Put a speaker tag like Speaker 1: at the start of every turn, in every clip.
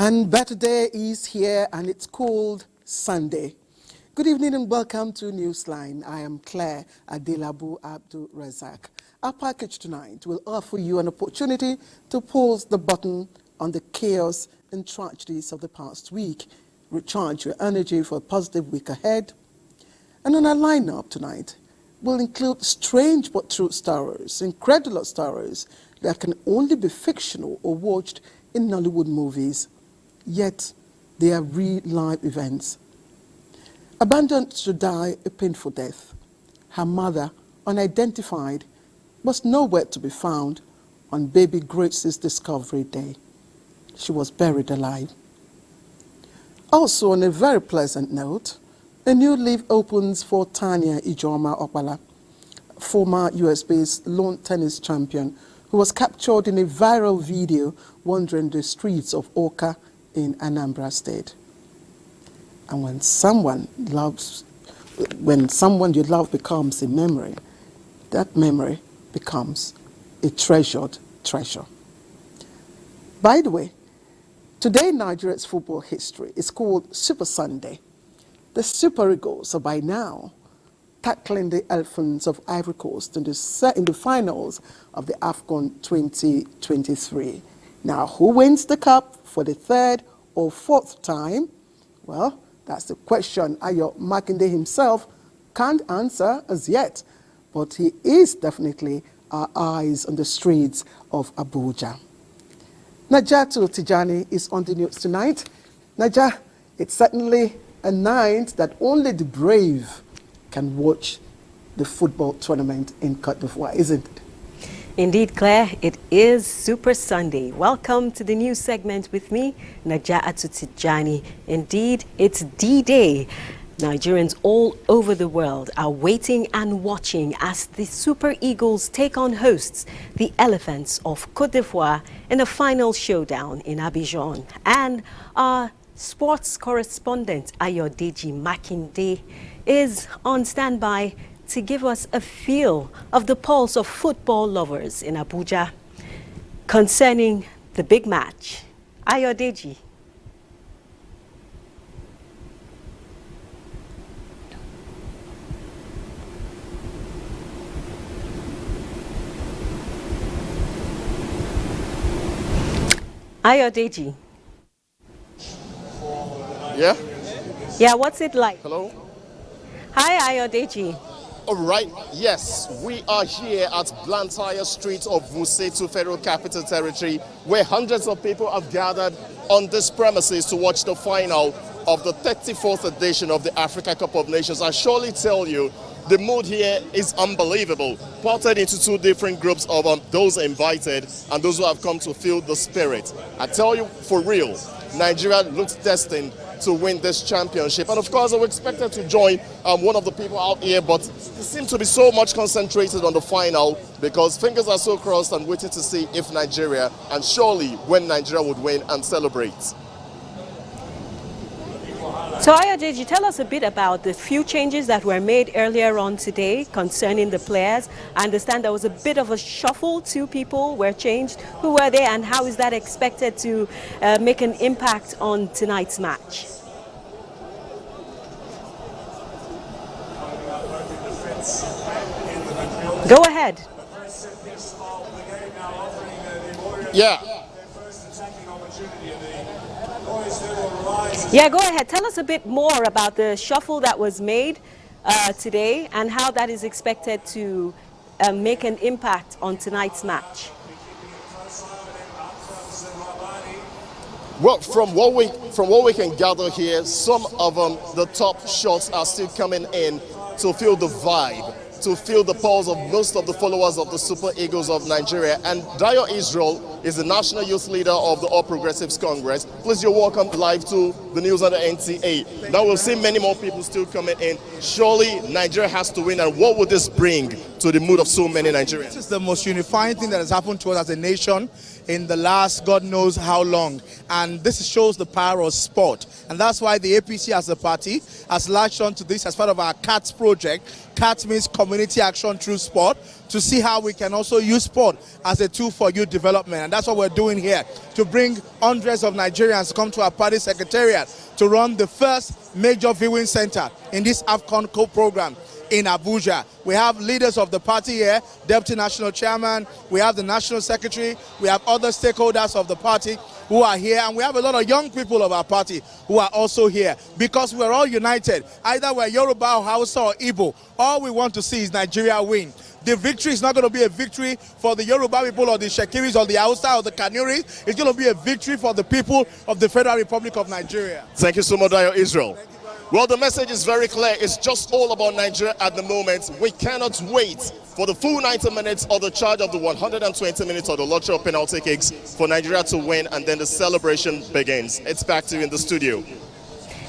Speaker 1: And better day is here, and it's called Sunday. Good evening and welcome to Newsline. I am Claire Adelabu Abdul Razak. Our package tonight will offer you an opportunity to pause the button on the chaos and tragedies of the past week, recharge your energy for a positive week ahead. And on our lineup tonight will include strange but true stories, incredulous stories that can only be fictional or watched in Nollywood movies, yet they are real life events. Abandoned to die a painful death, her mother, unidentified, was nowhere to be found on baby Grace's discovery day. She was buried alive. Also, on a very pleasant note, a new leaf opens for Tanya Ijoma Opala, former US-based lawn tennis champion who was captured in a viral video wandering the streets of Oka in Anambra State. And when someone you love becomes a memory, that memory becomes a treasured treasure. By the way, today Nigeria's football history is called Super Sunday. The Super Eagles are by now tackling the Elephants of Ivory Coast in the finals of the AFCON 2023. Now, who wins the cup for the third or fourth time? Well, that's the question Ayo Makinde himself can't answer as yet, but he is definitely our eyes on the streets of Abuja. Najatu Tijani is on the news tonight. Naja, it's certainly a night that only the brave can watch the football tournament in Côte d'Ivoire, isn't it?
Speaker 2: Indeed, Claire, it is Super Sunday. Welcome to the news segment with me, Najatu Tijani. Indeed, it's D-Day. Nigerians all over the world are waiting and watching as the Super Eagles take on hosts, the Elephants of Côte d'Ivoire, in a final showdown in Abidjan. And our sports correspondent, Ayodeji Makinde, is on standby to give us a feel of the pulse of football lovers in Abuja concerning the big match. Ayodeji. Ayodeji.
Speaker 3: Yeah?
Speaker 2: Yeah, what's it like?
Speaker 3: Hello?
Speaker 2: Hi, Ayodeji.
Speaker 3: All right, yes, we are here at Blantyre Street of Wusetu Federal Capital Territory, where hundreds of people have gathered on this premises to watch the final of the 34th edition of the Africa Cup of Nations. I surely tell you, the mood here is unbelievable. Parted into two different groups of those invited and those who have come to feel the spirit. I tell you, for real, Nigeria looks destined to win this championship. And of course, I was expected to join one of the people out here, but they seem to be so much concentrated on the final because fingers are so crossed and waiting to see if Nigeria, and surely when Nigeria would win and celebrate.
Speaker 2: So Ayodeji, tell us a bit about the few changes that were made earlier on today concerning the players. I understand there was a bit of a shuffle. 2 people were changed. Who were they and how is that expected to make an impact on tonight's match? Go ahead.
Speaker 3: Yeah.
Speaker 2: Yeah, go ahead. Tell us a bit more about the shuffle that was made today and how that is expected to make an impact on tonight's match.
Speaker 3: Well, from what we can gather here, some of the top shots are still coming in to feel the vibe, to feel the pulse of most of the followers of the Super Eagles of Nigeria. And Dayo Israel is the National Youth Leader of the All Progressives Congress. Please, you're welcome live to the news on the NTA. Now we'll see many more people still coming in. Surely Nigeria has to win, and what would this bring to the mood of so many Nigerians?
Speaker 4: This is the most unifying thing that has happened to us as a nation in the last God knows how long, and this shows the power of sport, and that's why the APC as a party has latched on to this as part of our CATS project. CATS means Community Action Through Sport, to see how we can also use sport as a tool for youth development. And that's what we're doing here, to bring hundreds of Nigerians to come to our party secretariat to run the first major viewing center in this AFCON co-program in Abuja. We have leaders of the party here, Deputy National Chairman, we have the National Secretary, we have other stakeholders of the party who are here, and we have a lot of young people of our party who are also here, because we're all united. Either we're Yoruba or Hausa or Igbo, all we want to see is Nigeria win. The victory is not going to be a victory for the Yoruba people or the Shekiris or the Hausa or the Kanuris. It's going to be a victory for the people of the Federal Republic of Nigeria.
Speaker 3: Thank you so much, Dayo Israel. Well, the message is very clear. It's just all about Nigeria at the moment. We cannot wait for the full 90 minutes or the charge of the 120 minutes or the lottery of penalty kicks for Nigeria to win, and then the celebration begins. It's back to you in the studio.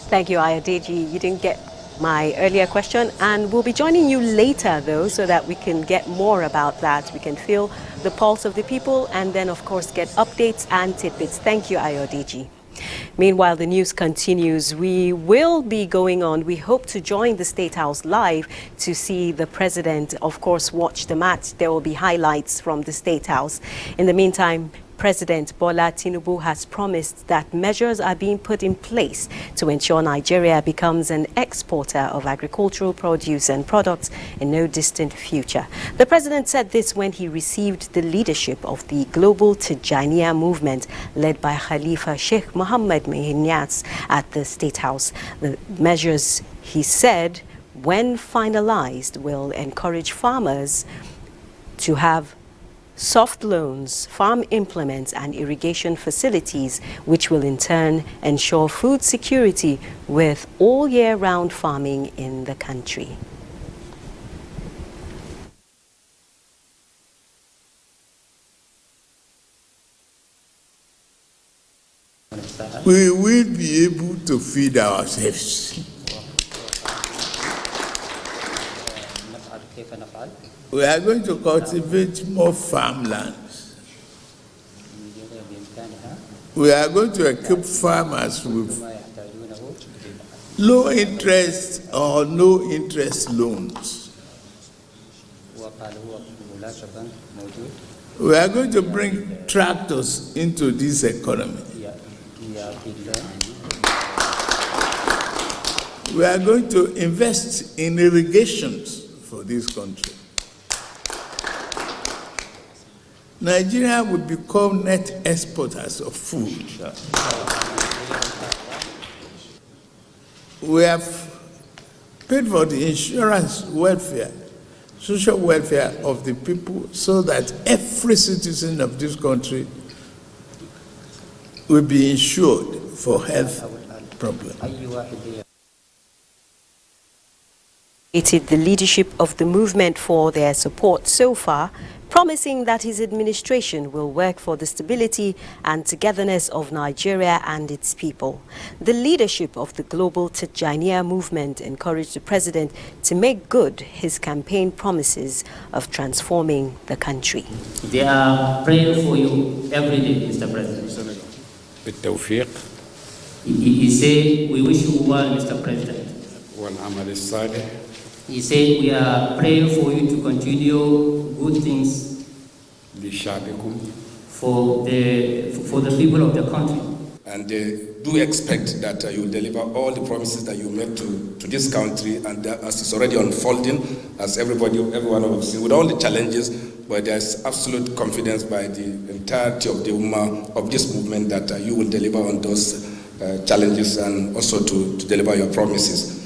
Speaker 2: Thank you, Ayodeji. You didn't get my earlier question, and we'll be joining you later, though, so that we can get more about that. We can feel the pulse of the people and then, of course, get updates and tidbits. Thank you, Ayodeji. Meanwhile, the news continues. We will be going on. We hope to join the State House live to see the president, of course, watch the match. There will be highlights from the State House. In the meantime, President Bola Tinubu has promised that measures are being put in place to ensure Nigeria becomes an exporter of agricultural produce and products in no distant future. The president said this when he received the leadership of the global Tijaniya movement led by Khalifa Sheikh Mohammed Niasse at the State House. The measures, he said, when finalized, will encourage farmers to have soft loans, farm implements and irrigation facilities, which will in turn ensure food security with all year-round farming in the country.
Speaker 5: We will be able to feed ourselves. We are going to cultivate more farmlands. We are going to equip farmers with low interest or no interest loans. We are going to bring tractors into this economy. We are going to invest in irrigations for this country. Nigeria will become net exporters of food. We have paid for the insurance welfare, social welfare of the people, so that every citizen of this country will be insured for health problems.
Speaker 2: The leadership of the movement for their support so far, promising that his administration will work for the stability and togetherness of Nigeria and its people. The leadership of the global Tijaniya movement encouraged the president to make good his campaign promises of transforming the country.
Speaker 6: They are praying for you every day, Mr. President. He said, we wish you well, Mr. President. He said, we are praying for you to continue good things for the people of the country.
Speaker 7: And do expect that you will deliver all the promises that you made to this country, and as it's already unfolding, as everyone of us, with all the challenges, but there's absolute confidence by the entirety of the Ummah of this movement that you will deliver on those challenges and also to deliver your promises.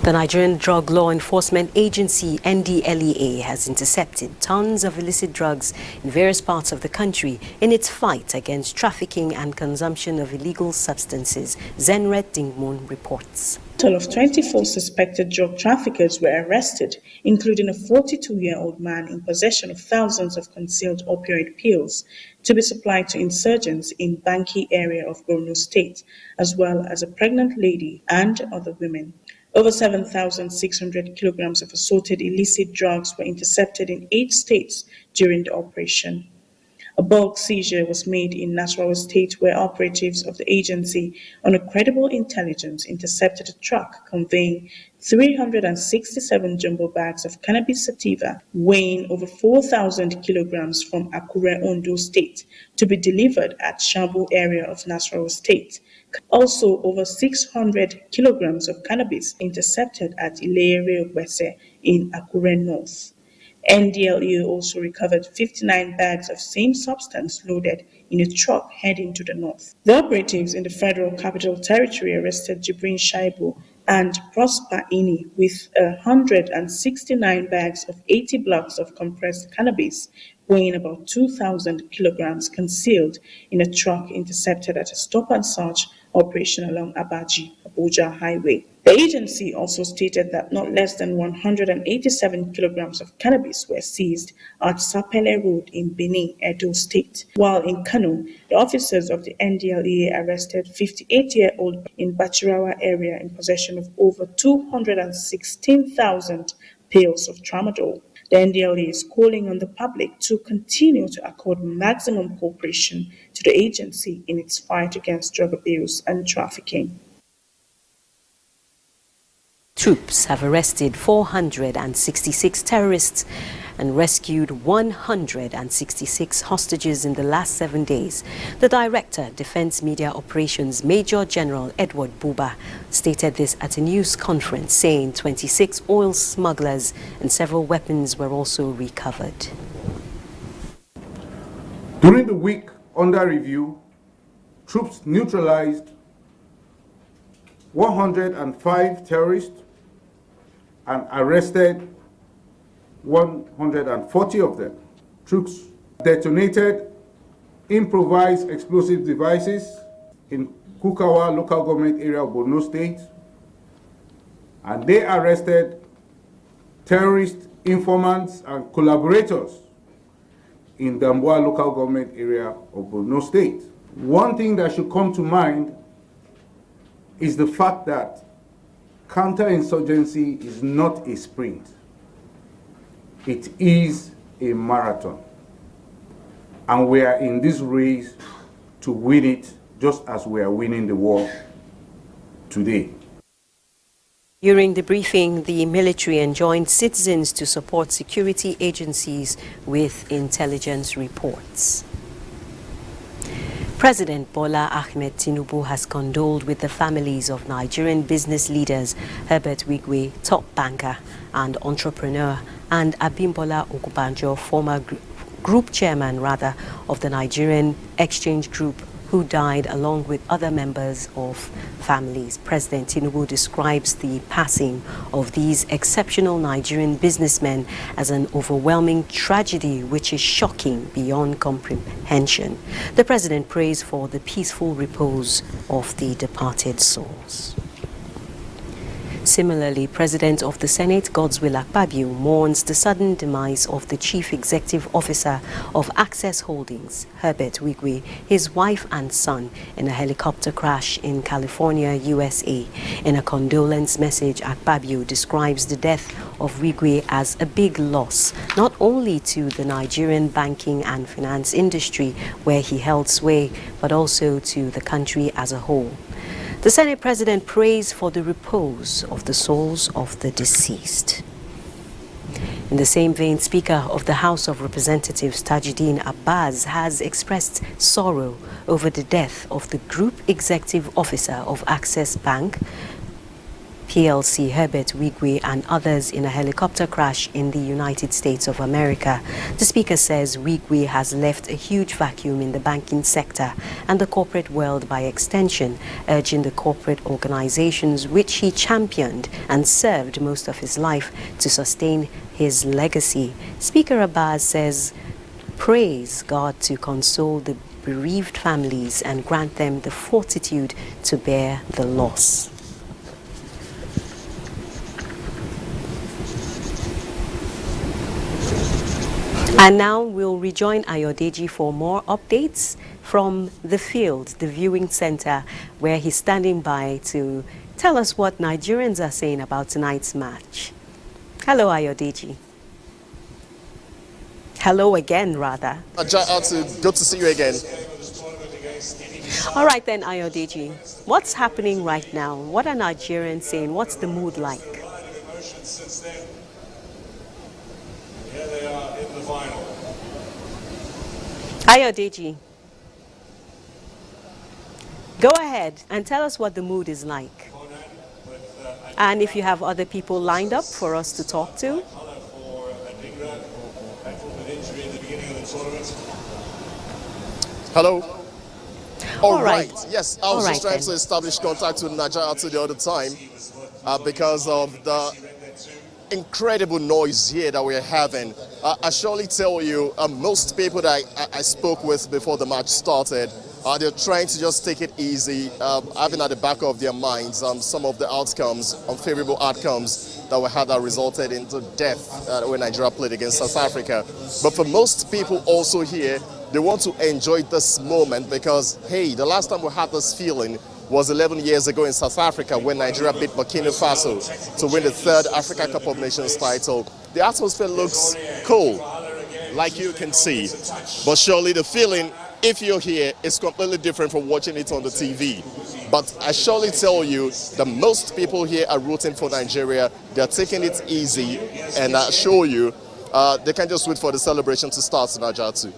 Speaker 2: The Nigerian Drug Law Enforcement Agency, NDLEA, has intercepted tons of illicit drugs in various parts of the country in its fight against trafficking and consumption of illegal substances. Zenret Dingmun reports.
Speaker 8: A total of 24 suspected drug traffickers were arrested, including a 42-year-old man in possession of thousands of concealed opioid pills to be supplied to insurgents in Banki area of Borno State, as well as a pregnant lady and other women. Over 7,600 kilograms of assorted illicit drugs were intercepted in 8 states during the operation. A bulk seizure was made in Nasarawa State where operatives of the agency on a credible intelligence intercepted a truck conveying 367 jumbo bags of cannabis sativa weighing over 4,000 kilograms from Akure, Ondo State to be delivered at Shambu area of Nasarawa State. Also, over 600 kilograms of cannabis intercepted at Ilere Ogbese in Akure North. NDLEA also recovered 59 bags of same substance loaded in a truck heading to the north. The operatives in the Federal Capital Territory arrested Jibrin Shaibu and Prosper Ini with 169 bags of 80 blocks of compressed cannabis weighing about 2,000 kilograms concealed in a truck intercepted at a stop-and-search operation along Abuja Highway. The agency also stated that not less than 187 kilograms of cannabis were seized at Sapele Road in Benin, Edo State. While in Kano, the officers of the NDLEA arrested 58-year-old in Bachirawa area in possession of over 216,000 pills of tramadol. The NDLEA is calling on the public to continue to accord maximum cooperation to the agency in its fight against drug abuse and trafficking.
Speaker 2: Troops have arrested 466 terrorists and rescued 166 hostages in the last 7 days. The Director, Defense Media Operations, Major General Edward Buba, stated this at a news conference, saying 26 oil smugglers and several weapons were also recovered.
Speaker 9: During the week under review, troops neutralized 105 terrorists and arrested 140 of them. Troops detonated improvised explosive devices in Kukawa local government area of Borno State, and they arrested terrorist informants and collaborators in Damboa local government area of Borno State. One thing that should come to mind is the fact that counterinsurgency is not a sprint. It is a marathon. And we are in this race to win it just as we are winning the war today.
Speaker 2: During the briefing, the military enjoined citizens to support security agencies with intelligence reports. President Bola Ahmed Tinubu has condoled with the families of Nigerian business leaders Herbert Wigwe, top banker and entrepreneur, and Abimbola Ogunbanjo, former group chairman of the Nigerian Exchange Group, who died along with other members of families. President Tinubu describes the passing of these exceptional Nigerian businessmen as an overwhelming tragedy which is shocking beyond comprehension. The president prays for the peaceful repose of the departed souls. Similarly, President of the Senate, Godswill Akpabio, mourns the sudden demise of the Chief Executive Officer of Access Holdings, Herbert Wigwe, his wife and son, in a helicopter crash in California, USA. In a condolence message, Akpabio describes the death of Wigwe as a big loss, not only to the Nigerian banking and finance industry, where he held sway, but also to the country as a whole. The Senate President prays for the repose of the souls of the deceased. In the same vein, Speaker of the House of Representatives Tajuddin Abbas has expressed sorrow over the death of the Group Executive Officer of Access Bank PLC, Herbert Wigwe, and others in a helicopter crash in the United States of America. The Speaker says Wigwe has left a huge vacuum in the banking sector and the corporate world by extension, urging the corporate organizations which he championed and served most of his life to sustain his legacy. Speaker Abbas says, prays God to console the bereaved families and grant them the fortitude to bear the loss. And now we'll rejoin Ayodeji for more updates from the field, the viewing center, where he's standing by to tell us what Nigerians are saying about tonight's match. Hello, Ayodeji. Hello again, rather.
Speaker 3: Good to see you again.
Speaker 2: All right then, Ayodeji, what's happening right now? What are Nigerians saying? What's the mood like?
Speaker 10: Here they are in the final.
Speaker 2: Ayodeji, go ahead and tell us what the mood is like. And if you have other people lined up for us to talk to.
Speaker 3: Hello. All right.
Speaker 2: right.
Speaker 3: Yes, I was just trying to establish contact with Nigeria the other time because of the incredible noise here that we're having. I surely tell you, most people that I spoke with before the match started, they're trying to just take it easy, having at the back of their minds some of the outcomes, unfavorable outcomes that were had that resulted into death when Nigeria played against South Africa. But for most people also here, they want to enjoy this moment because, hey, the last time we had this feeling was 11 years ago in South Africa when Nigeria beat Burkina Faso to win the 3rd Africa Cup of Nations title. The atmosphere looks cool, like you can see. But surely the feeling, if you're here, is completely different from watching it on the TV. But I surely tell you that most people here are rooting for Nigeria. They're taking it easy, and I assure you, they can just wait for the celebration to start in Nigeria too.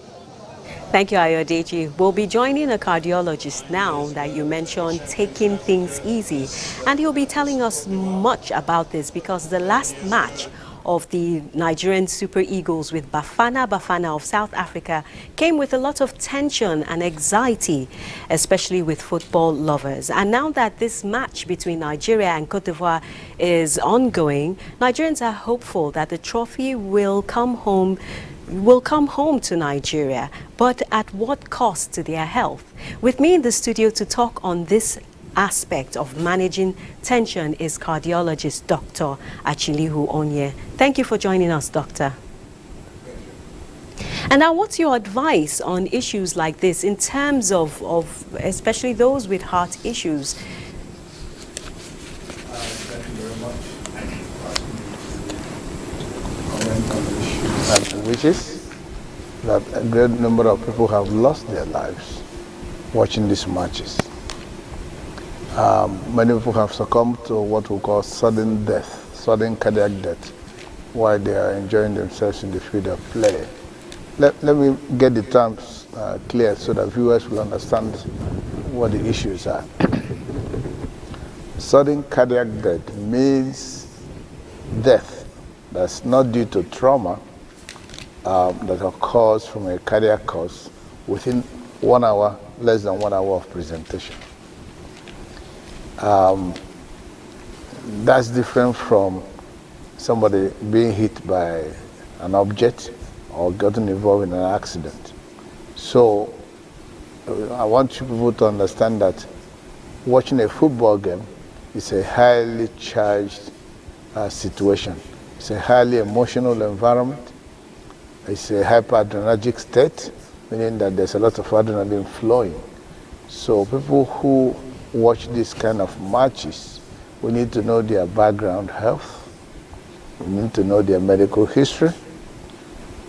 Speaker 2: Thank you, Ayodeji. We'll be joining a cardiologist now that you mentioned taking things easy. And he'll be telling us much about this because the last match of the Nigerian Super Eagles with Bafana of South Africa came with a lot of tension and anxiety, especially with football lovers. And now that this match between Nigeria and Cote d'Ivoire is ongoing, Nigerians are hopeful that the trophy will come home to Nigeria, but at what cost to their health? With me in the studio to talk on this aspect of managing tension is cardiologist Dr. Achilihu Onye. Thank you for joining us, Doctor. And now, what's your advice on issues like this in terms of especially those with heart issues?
Speaker 5: Thank you very much. And wishes that a great number of people have lost their lives watching these matches. Many people have succumbed to what we call sudden death, sudden cardiac death, while they are enjoying themselves in the field of play. Let me get the terms clear so that viewers will understand what the issues are. Sudden cardiac death means death that's not due to trauma that occurs from a cardiac cause within 1 hour, less than 1 hour of presentation. That's different from somebody being hit by an object or getting involved in an accident. So I want you people to understand that watching a football game is a highly charged situation. It's a highly emotional environment. It's a hyperadrenergic state, meaning that there's a lot of adrenaline flowing. So people who watch this kind of matches, we need to know their background health. We need to know their medical history.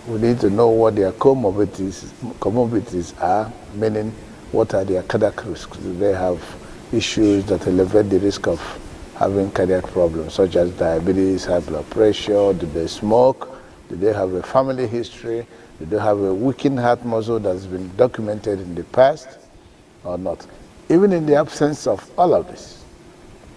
Speaker 5: We need to know what their comorbidities are, meaning what are their cardiac risks. Do they have issues that elevate the risk of having cardiac problems, such as diabetes, high blood pressure? Do they smoke? Do they have a family history? Do they have a weakened heart muscle that's been documented in the past or not? Even in the absence of all of this,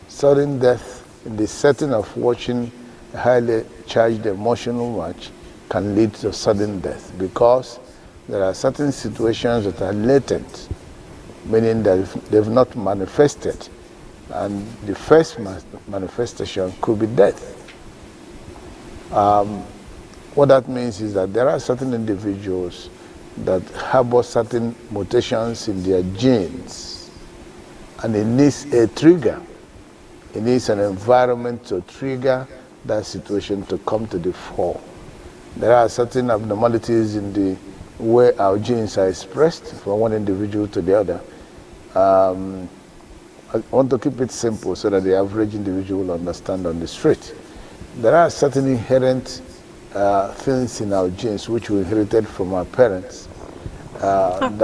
Speaker 5: sudden death in the setting of watching a highly charged emotional match can lead to sudden death because there are certain situations that are latent, meaning that they've not manifested, and the first manifestation could be death. What that means is that there are certain individuals that harbor certain mutations in their genes, and it needs a trigger. It needs an environment to trigger that situation to come to the fore. There are certain abnormalities in the way our genes are expressed from one individual to the other. I want to keep it simple so that the average individual will understand on the street. There are certain inherent things in our genes which we inherited from our parents.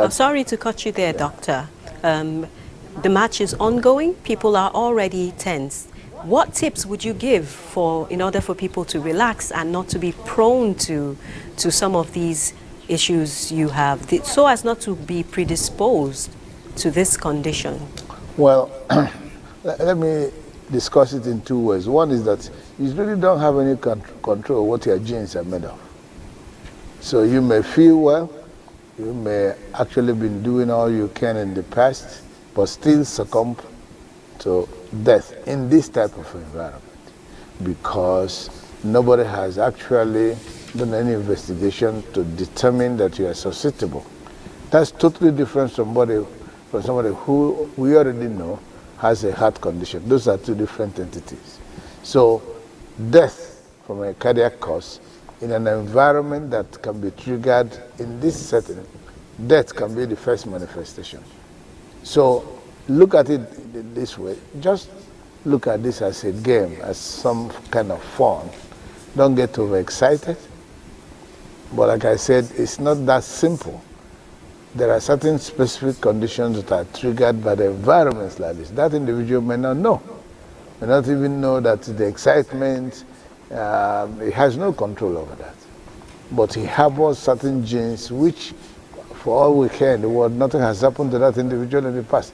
Speaker 2: Sorry to cut you there, Doctor. The match is ongoing. People are already tense. What tips would you give in order for people to relax and not to be prone to some of these issues you have, so as not to be predisposed to this condition?
Speaker 5: Well, let me discuss it in two ways. One is that you really don't have any control of what your genes are made of. So you may feel well, you may actually been doing all you can in the past, but still succumb to death in this type of environment because nobody has actually done any investigation to determine that you are susceptible. That's totally different from somebody who we already know has a heart condition. Those are two different entities. So death from a cardiac cause in an environment that can be triggered in this setting, death can be the first manifestation. So look at it this way. Just look at this as a game, as some kind of fun. Don't get overexcited. But like I said, it's not that simple. There are certain specific conditions that are triggered by the environments like this. That individual may not know. May not even know that the excitement, he has no control over that. But he harbors certain genes which, for all we care in the world, nothing has happened to that individual in the past.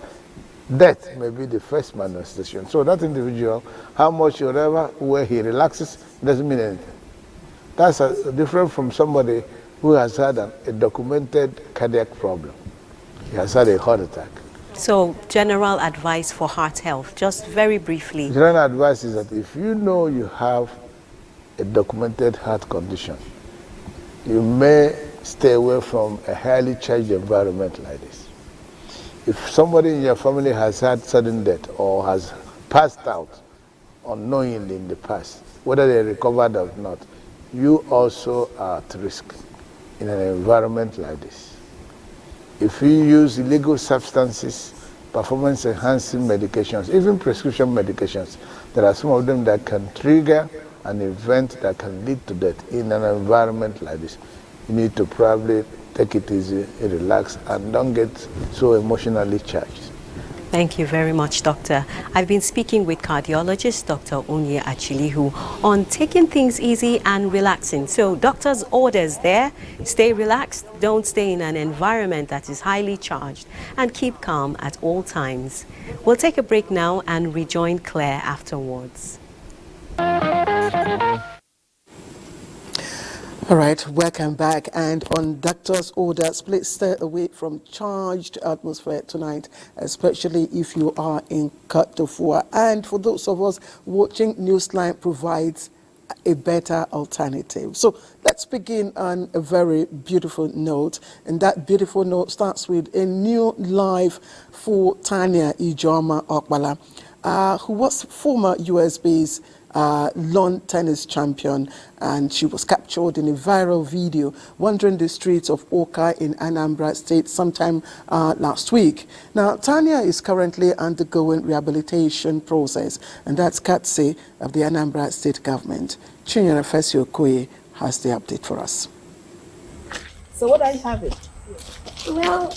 Speaker 5: Death may be the first manifestation. So that individual, how much or whatever, where he relaxes, doesn't mean anything. That's different from somebody who has had a documented cardiac problem. He has had a heart attack.
Speaker 2: So general advice for heart health, just very briefly.
Speaker 5: General advice is that if you know you have a documented heart condition, you may stay away from a highly charged environment like this. If somebody in your family has had sudden death or has passed out unknowingly in the past, whether they recovered or not, you also are at risk in an environment like this. If you use illegal substances, performance-enhancing medications, even prescription medications, there are some of them that can trigger an event that can lead to death in an environment like this. You need to probably take it easy, relax, and don't get so emotionally charged.
Speaker 2: Thank you very much, Doctor. I've been speaking with cardiologist Dr. Onye Achilihu on taking things easy and relaxing. So doctor's orders there, stay relaxed, don't stay in an environment that is highly charged, and keep calm at all times. We'll take a break now and rejoin Claire afterwards.
Speaker 1: All right, welcome back. And on doctor's orders, please stay away from charged atmosphere tonight, especially if you are in Côte d'Ivoire. And for those of us watching, Newsline provides a better alternative. So let's begin on a very beautiful note. And that beautiful note starts with a new life for Tanya Ijoma Okbala, who was former US-based lawn tennis champion, and she was captured in a viral video wandering the streets of Oka in Anambra State sometime last week. Now, Tanya is currently undergoing rehabilitation process, and that's courtesy of the Anambra State government. Chinyere Fesio Okoye has the update for us.
Speaker 11: So what are you having? Well,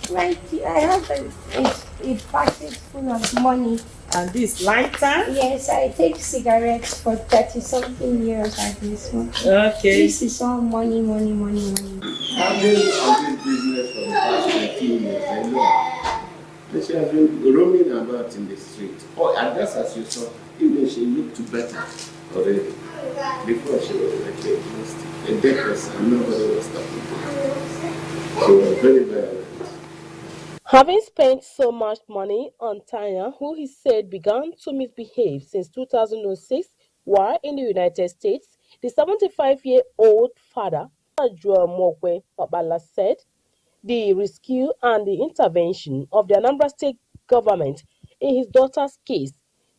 Speaker 11: right here, I have a packet full of money.
Speaker 8: And this lifetime?
Speaker 11: Yes, I take cigarettes for 30-something years at this one.
Speaker 8: Okay.
Speaker 11: This is all money.
Speaker 12: I've been on this business for the past 15 years. I know. She has been roaming about in the street. Oh, and that's as you saw, even she looked better already. Before she was like a dead person, nobody was talking to her. She was very violent.
Speaker 13: Having spent so much money on Tanya, who he said began to misbehave since 2006 while in the United States, the 75-year-old father, Joel Mokwe Obala, said the rescue and the intervention of the Anambra State government in his daughter's case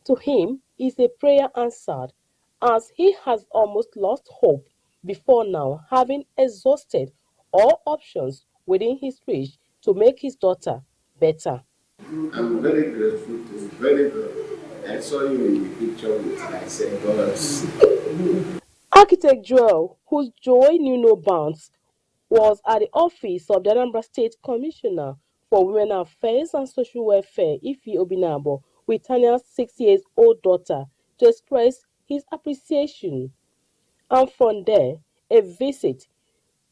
Speaker 13: to him is a prayer answered, as he has almost lost hope before now, having exhausted all options within his reach to make his daughter better.
Speaker 12: I'm very grateful to you, very good. I saw you in the picture with her. I said, God.
Speaker 13: Architect Joel, whose joy knew no bounds, was at the office of the Anambra State Commissioner for Women Affairs and Social Welfare, Ife Obinabo, with Tanya's 6-year-old daughter to express his appreciation. And from there, a visit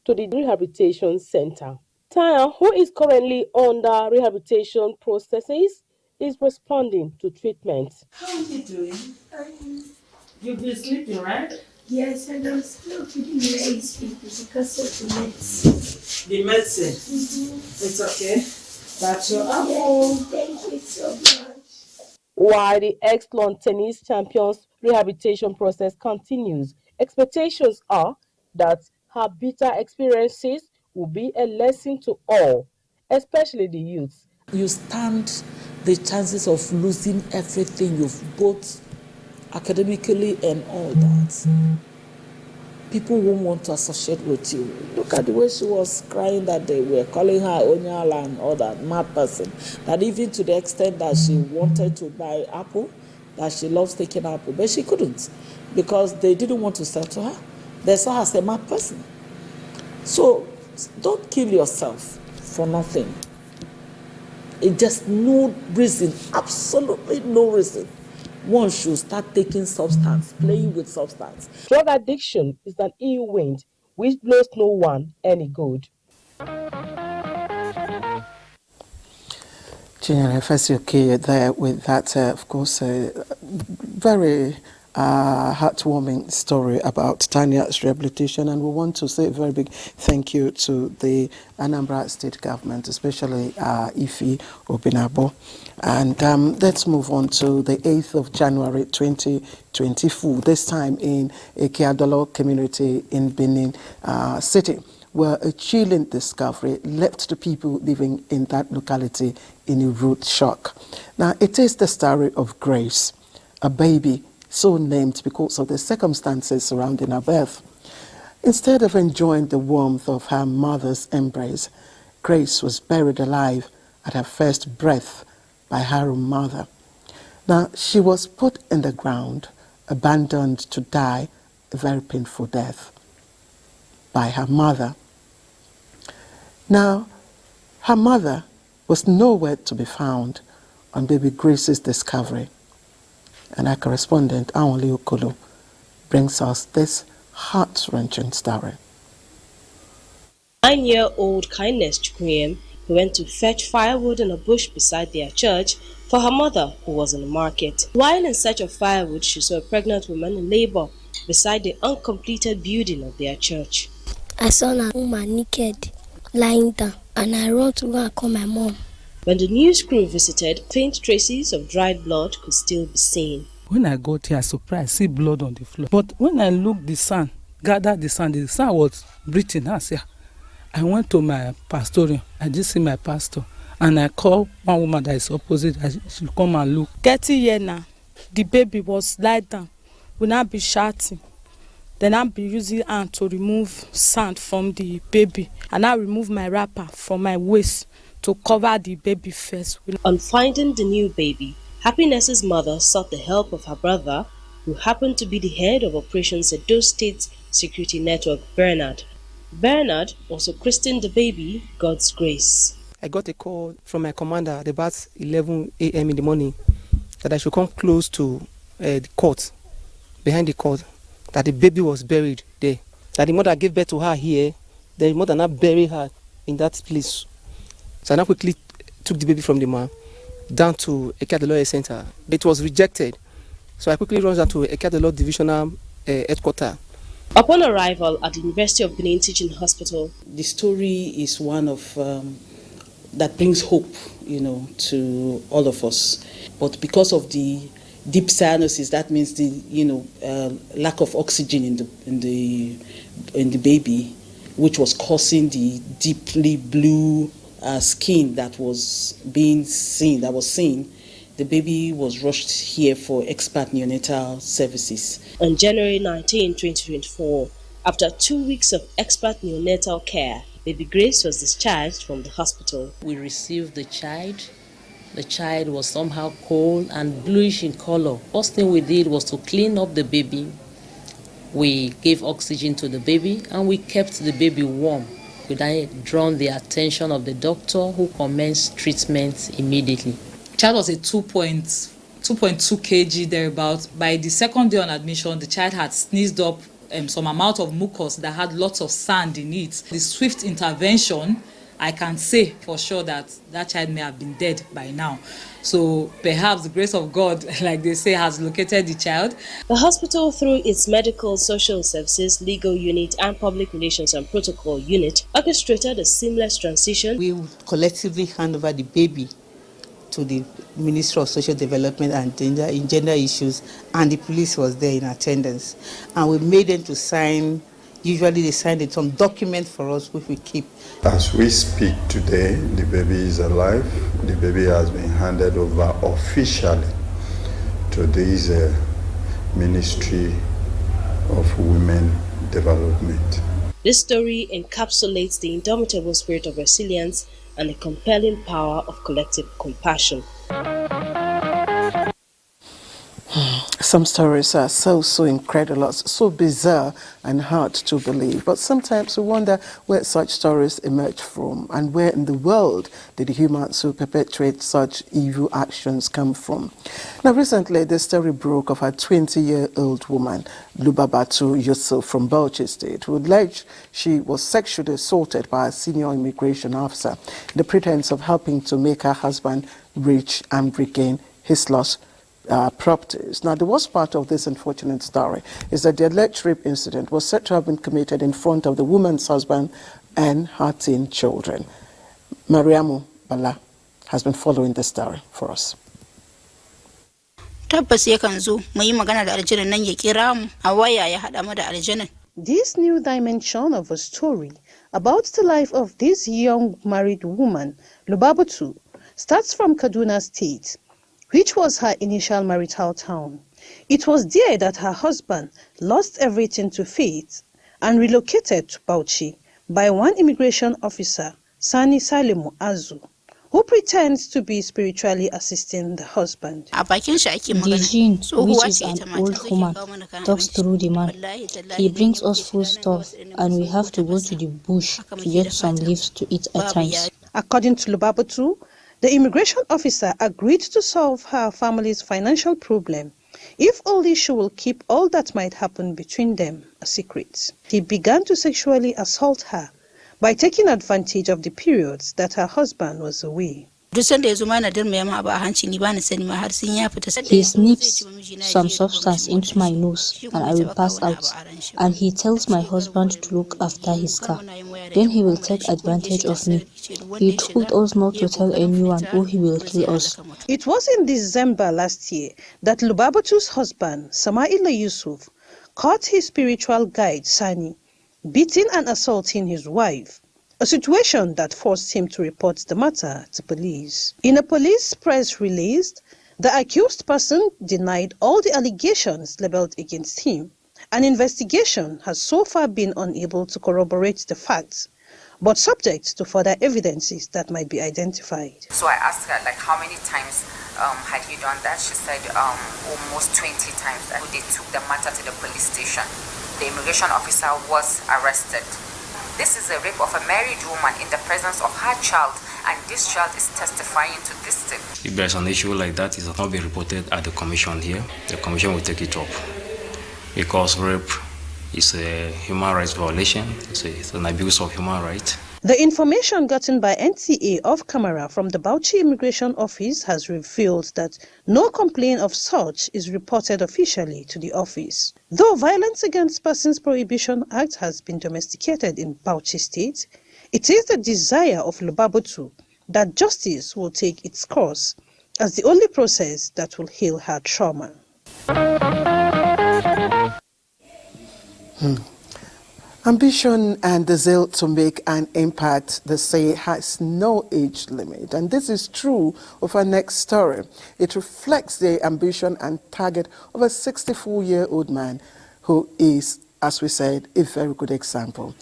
Speaker 13: to the rehabilitation center. Tanya, who is currently under rehabilitation processes, is responding to treatment.
Speaker 14: How are you doing? You've been sleeping, right? Yes, I was not feeling very sleepy because of the medicine. The medicine? It's okay. That's your apple. Thank you so much.
Speaker 13: While the ex-lawn tennis champion's rehabilitation process continues, expectations are that her bitter experiences will be a lesson to all, especially the youth.
Speaker 14: You stand the chances of losing everything you've both academically and all that. People won't want to associate with you. Look at the way she was crying that they were calling her Onyala and all that mad person. That even to the extent that she wanted to buy apple, that she loves taking apple, but she couldn't because they didn't want to sell to her. They saw her as a mad person. So don't kill yourself for nothing. It's just no reason, absolutely no reason. One should start taking substance, playing with substance.
Speaker 13: Drug addiction is an ill wind which blows no one any good.
Speaker 1: General Fesioke there with that, of course, very heartwarming story about Tanya's rehabilitation, and we want to say a very big thank you to the Anambra State government, especially Ife Obinabo. And let's move on to the 8th of January 2024, this time in Ekeadolo community in Benin City, where a chilling discovery left the people living in that locality in a rude shock. Now, it is the story of Grace, a baby so named because of the circumstances surrounding her birth. Instead of enjoying the warmth of her mother's embrace, Grace was buried alive at her first breath by her own mother. Now, she was put in the ground, abandoned to die a very painful death by her mother. Now, her mother was nowhere to be found on baby Grace's discovery. And our correspondent, Aonli Okolo, brings us this heart-wrenching story.
Speaker 15: 9-year-old Kindness Chukwuem, who went to fetch firewood in a bush beside their church for her mother, who was in the market. While in search of firewood, she saw a pregnant woman in labor beside the uncompleted building of their church.
Speaker 11: I saw a woman naked, lying down, and I ran to go and call my mom.
Speaker 15: When the news crew visited, faint traces of dried blood could still be seen.
Speaker 16: When I got here, I was surprised, see blood on the floor. But when I looked the sand, gathered the sand was breathing. I went to my pastorium. I just see my pastor. And I called one woman that is opposite. She come and look.
Speaker 17: 30 years now, the baby was lied down. Will not be shouting. Then I'll be using hand to remove sand from the baby. And I remove my wrapper from my waist to cover the baby first.
Speaker 15: On finding the new baby, Happiness's mother sought the help of her brother, who happened to be the head of Operations Edo State Security Network, Bernard. Bernard also christened the baby God's Grace.
Speaker 18: I got a call from my commander at about 11 a.m. in the morning that I should come close to the court, behind the court, that the baby was buried there. That the mother gave birth to her here, the mother now buried her in that place. So I now quickly took the baby from the man down to Ekeadolo Center. It was rejected. So I quickly ran down to Ekeadolo Divisional Headquarters.
Speaker 15: Upon arrival at the University of Benin Teaching Hospital,
Speaker 19: the story is one of that brings hope, to all of us. But because of the deep cyanosis, that means the lack of oxygen in the baby, which was causing the deeply blue skin that was seen. The baby was rushed here for expert neonatal services.
Speaker 15: On January 19, 2024, after 2 weeks of expert neonatal care, baby Grace was discharged from the hospital.
Speaker 20: We received the child. The child was somehow cold and bluish in color. First thing we did was to clean up the baby. We gave oxygen to the baby and we kept the baby warm. We then drawn the attention of the doctor who commenced treatment immediately.
Speaker 21: The child was a 2.2 kg thereabouts. By the second day on admission, the child had sneezed up some amount of mucus that had lots of sand in it. The swift intervention, I can say for sure that that child may have been dead by now. So perhaps the grace of God, like they say, has located the child.
Speaker 15: The hospital, through its medical, social services, legal unit and public relations and protocol unit, orchestrated a seamless transition.
Speaker 19: We collectively hand over the baby to the Ministry of Social Development and Gender Issues, and the police was there in attendance. And we made them to sign, usually they sign some document for us which we keep.
Speaker 22: As we speak today, the baby is alive. The baby has been handed over officially to this Ministry of Women Development.
Speaker 15: This story encapsulates the indomitable spirit of resilience and the compelling power of collective compassion.
Speaker 1: Some stories are so incredulous, so bizarre and hard to believe. But sometimes we wonder where such stories emerge from and where in the world did the humans who perpetrate such evil actions come from. Now recently the story broke of a 20-year-old woman, Lubabatu Yusuf from Bauchi State, who alleged she was sexually assaulted by a senior immigration officer in the pretense of helping to make her husband rich and regain his lost properties. Now, the worst part of this unfortunate story is that the alleged rape incident was said to have been committed in front of the woman's husband and her teen children. Mariamu Bala has been following the story for us.
Speaker 23: This new dimension of a story about the life of this young married woman, Lubabatu, starts from Kaduna State, which was her initial marital town. It was there that her husband lost everything to fate and relocated to Bauchi by one immigration officer, Sani Salimu Azu, who pretends to be spiritually assisting the husband.
Speaker 24: The jinn, which is an old woman, talks through the man. He brings us food stuff and we have to go to the bush to get some leaves to eat at times.
Speaker 23: According to Lubabatu, the immigration officer agreed to solve her family's financial problem if only she will keep all that might happen between them a secret. He began to sexually assault her by taking advantage of the periods that her husband was away.
Speaker 24: He snips some substance into my nose and I will pass out, and he tells my husband to look after his car. Then he will take advantage of me. He told us not to tell anyone or he will kill us.
Speaker 23: It was in December last year that Lubabatu's husband, Samaila Yusuf, caught his spiritual guide, Sani, beating and assaulting his wife, a situation that forced him to report the matter to police. In a police press release, the accused person denied all the allegations leveled against him. An investigation has so far been unable to corroborate the facts, but subject to further evidences that might be identified.
Speaker 25: So I asked her, like, how many times had you done that? She said almost 20 times. And they took the matter to the police station. The immigration officer was arrested. This is a rape of a married woman in the presence of her child, and this child is testifying to this thing.
Speaker 7: If there's an issue like that, it has not been reported at the commission here. The commission will take it up. Because rape is a human rights violation, it's an abuse of human rights.
Speaker 23: The information gotten by NTA off camera from the Bauchi Immigration Office has revealed that no complaint of such is reported officially to the office. Though Violence Against Persons Prohibition Act has been domesticated in Bauchi State, it is the desire of Lubabatu that justice will take its course as the only process that will heal her trauma.
Speaker 1: Ambition and the zeal to make an impact, they say, has no age limit. And this is true of our next story. It reflects the ambition and target of a 64-year-old man who is, as we said, a very good example.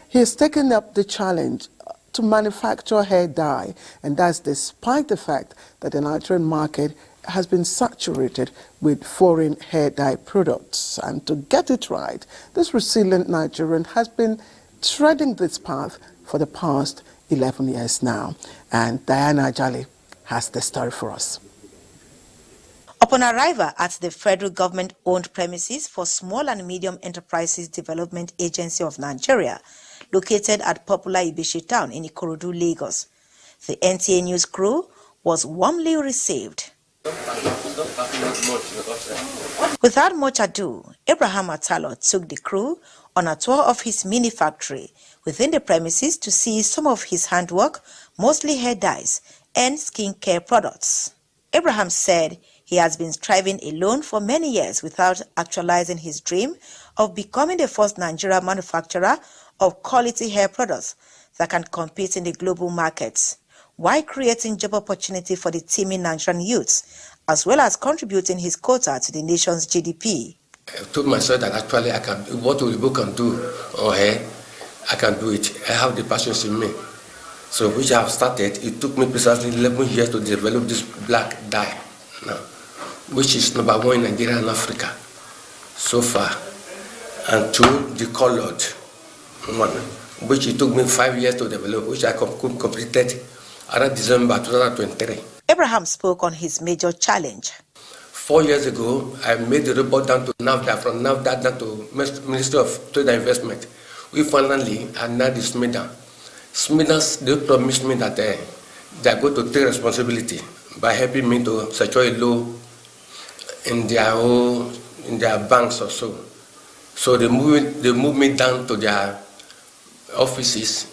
Speaker 1: He has taken up the challenge to manufacture hair dye, and that's despite the fact that the Nigerian market has been saturated with foreign hair dye products. And to get it right, this resilient Nigerian has been treading this path for the past 11 years now. And Diana Ajali has the story for us.
Speaker 3: Upon arrival at the federal government-owned premises for Small and Medium Enterprises Development Agency of Nigeria, located at popular Ibishi town in Ikorodu, Lagos, the NTA news crew was warmly received. Without much ado, Abraham Atalo took the crew on a tour of his mini factory within the premises to see some of his handwork, mostly hair dyes and skincare products. Abraham said he has been striving alone for many years without actualizing his dream of becoming the first Nigerian manufacturer of quality hair products that can compete in the global markets, while creating job opportunity for the teeming Nigerian youths, as well as contributing his quota to the nation's GDP.
Speaker 4: I told myself that actually I can, what Olibo can do or hair, I can do it. I have the passion in me. So which I have started, it took me precisely 11 years to develop this black dye now, which is #1 in Nigeria and Africa so far. And 2, the colored one, which it took me 5 years to develop, which I completed around December 2023.
Speaker 3: Abraham spoke on his major challenge.
Speaker 4: 4 years ago, I made the report down to NAFDA, from NAFDA down to Ministry of Trade and Investment. We finally had now the SMIDA. SMIDA, they promised me that they are going to take responsibility by helping me to secure a loan in their banks or so. So they moved me down to their offices,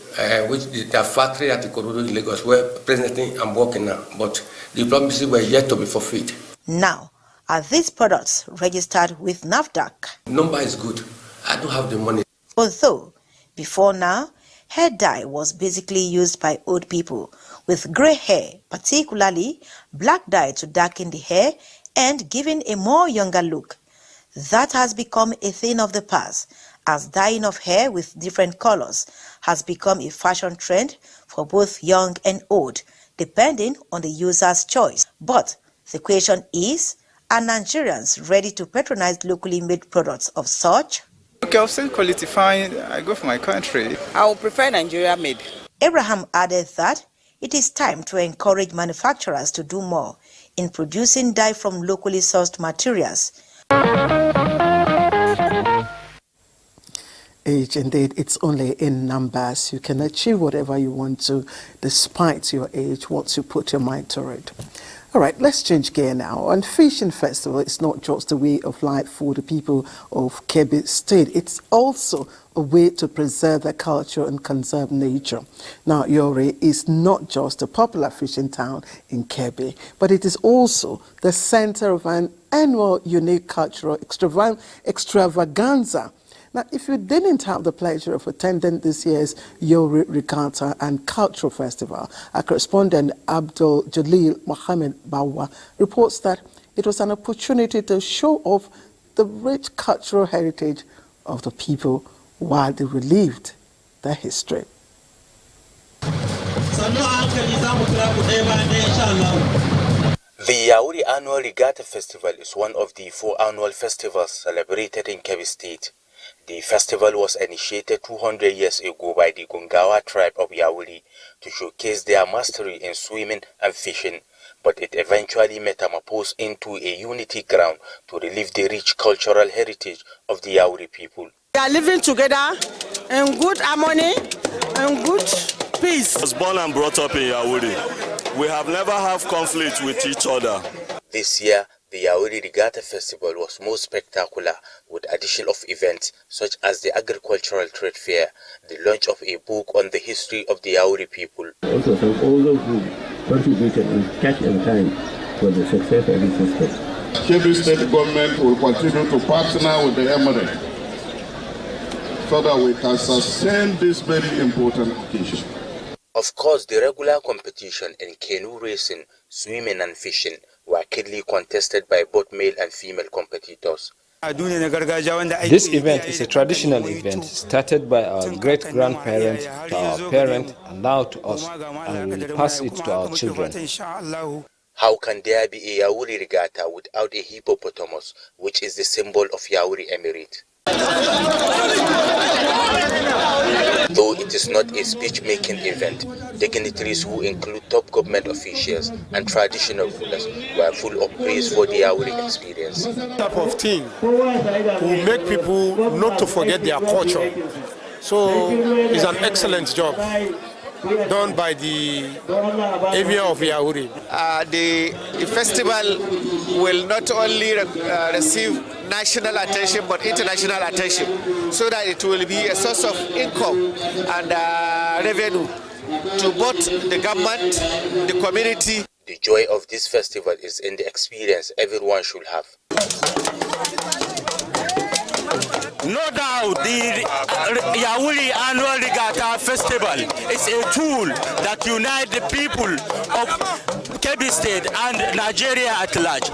Speaker 4: which their factory at Ikorodu in Lagos, where presently I'm working now. But the promises were yet to be fulfilled.
Speaker 3: Now, are these products registered with NAFDAC?
Speaker 4: Number is good. I don't have the money.
Speaker 3: Although, before now, hair dye was basically used by old people with grey hair, particularly black dye to darken the hair and giving a more younger look. That has become a thing of the past, as dyeing of hair with different colors has become a fashion trend for both young and old, depending on the user's choice. But the question is, are Nigerians ready to patronize locally made products of such?
Speaker 6: Okay, I'll say quality fine. I go for my country. I will prefer Nigeria made.
Speaker 3: Abraham added that it is time to encourage manufacturers to do more in producing dye from locally sourced materials.
Speaker 1: Age, indeed, it's only in numbers. You can achieve whatever you want to, despite your age, once you put your mind to it. All right, let's change gear now. And Fishing Festival is not just a way of life for the people of Kebbi State. It's also a way to preserve their culture and conserve nature. Now, Yori is not just a popular fishing town in Kebbi, but it is also the center of an annual unique cultural extravaganza. Now, if you didn't have the pleasure of attending this year's Yori Regatta and Cultural Festival, our correspondent Abdul Jalil Mohammed Bawa reports that it was an opportunity to show off the rich cultural heritage of the people while they relived their history.
Speaker 9: The Yauri Annual Regatta Festival is one of the 4 annual festivals celebrated in Kebbi State. The festival was initiated 200 years ago by the Gungawa tribe of Yauri to showcase their mastery in swimming and fishing, but it eventually metamorphosed into a unity ground to relive the rich cultural heritage of the Yauri people.
Speaker 6: We are living together in good harmony and good peace.
Speaker 10: I was born and brought up in Yauri. We have never had conflict with each other.
Speaker 9: This year, the Yauri Regatta Festival was more spectacular, with addition of events such as the agricultural trade fair, the launch of a book on the history of the Yauri people.
Speaker 12: Also thank all those who contributed in cash and time for the success of the festival.
Speaker 26: Kebbi State government will continue to partner with the Emirate so that we can sustain this very important occasion.
Speaker 9: Of course, the regular competition in canoe racing, swimming and fishing were keenly contested by both male and female competitors.
Speaker 27: This event is a traditional event started by our great-grandparents to our parents and now to us, and we will pass it to our children.
Speaker 9: How can there be a Yauri regatta without a hippopotamus, which is the symbol of Yauri Emirate? Though it is not a speech-making event, dignitaries who include top government officials and traditional rulers were full of praise for the Yauri experience.
Speaker 2: This type of thing will make people not to forget their culture. So it's an excellent job done by the Emir of Yauri.
Speaker 5: The festival will not only receive national attention but international attention, so that it will be a source of income and revenue to both the government, the community.
Speaker 9: The joy of this festival is in the experience everyone should have.
Speaker 8: No doubt, the Yauri Annual Regatta Festival is a tool that unites the people of Kebbi State and Nigeria at large.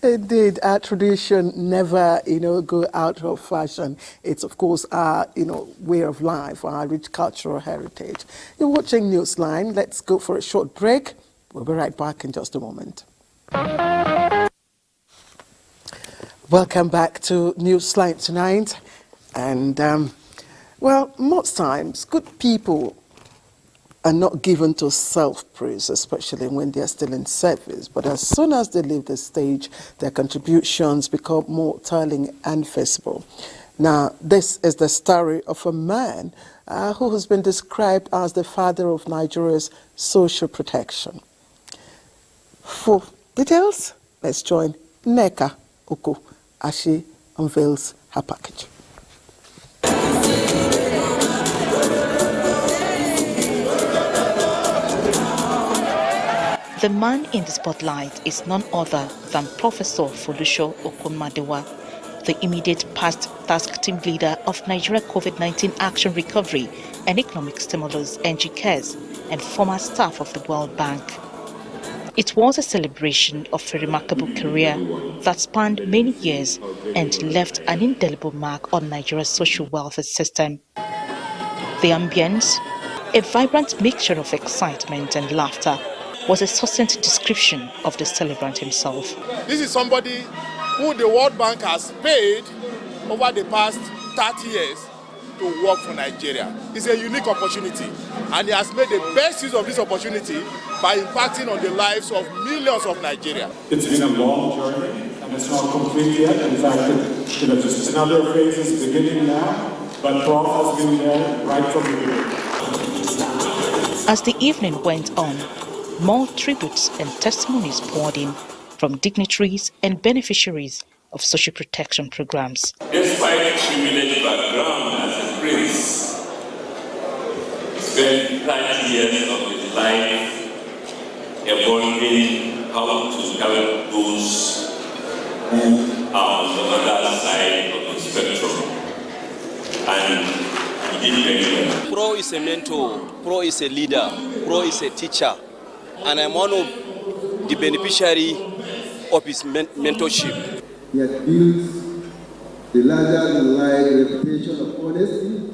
Speaker 1: Indeed, our tradition never, go out of fashion. It's, of course, our, way of life, our rich cultural heritage. You're watching Newsline. Let's go for a short break. We'll be right back in just a moment. Welcome back to Newsline tonight. And, well, most times, good people are not given to self-praise, especially when they're still in service. But as soon as they leave the stage, their contributions become more telling and visible. Now, this is the story of a man who has been described as the father of Nigeria's social protection. For details, let's join Nneka Oko as she unveils her package.
Speaker 11: The man in the spotlight is none other than Professor Folusho Okunmadewa, the immediate past task team leader of Nigeria COVID-19 Action Recovery and Economic Stimulus (NGCAS) and former staff of the World Bank. It was a celebration of a remarkable career that spanned many years and left an indelible mark on Nigeria's social welfare system. The ambience, a vibrant mixture of excitement and laughter, was a succinct description of the celebrant himself.
Speaker 13: This is somebody who the World Bank has paid over the past 30 years to work for Nigeria. It's a unique opportunity, and he has made the best use of this opportunity by impacting on the lives of millions of Nigerians.
Speaker 14: It's been a long journey, and it's not complete yet. In fact, just another phase is beginning now, but Prof has been there right from the beginning.
Speaker 11: As the evening went on, more tributes and testimonies poured in from dignitaries and beneficiaries of social protection programs.
Speaker 16: Despite a privileged background as a prince, he spent 30 years of his life evolving how to help those who are on the other side of the spectrum. And he did very well.
Speaker 28: Pro is a mentor, Pro is a leader, Pro is a teacher. And I'm one of the beneficiary of his mentorship.
Speaker 29: He has built the larger-than-life reputation of honesty,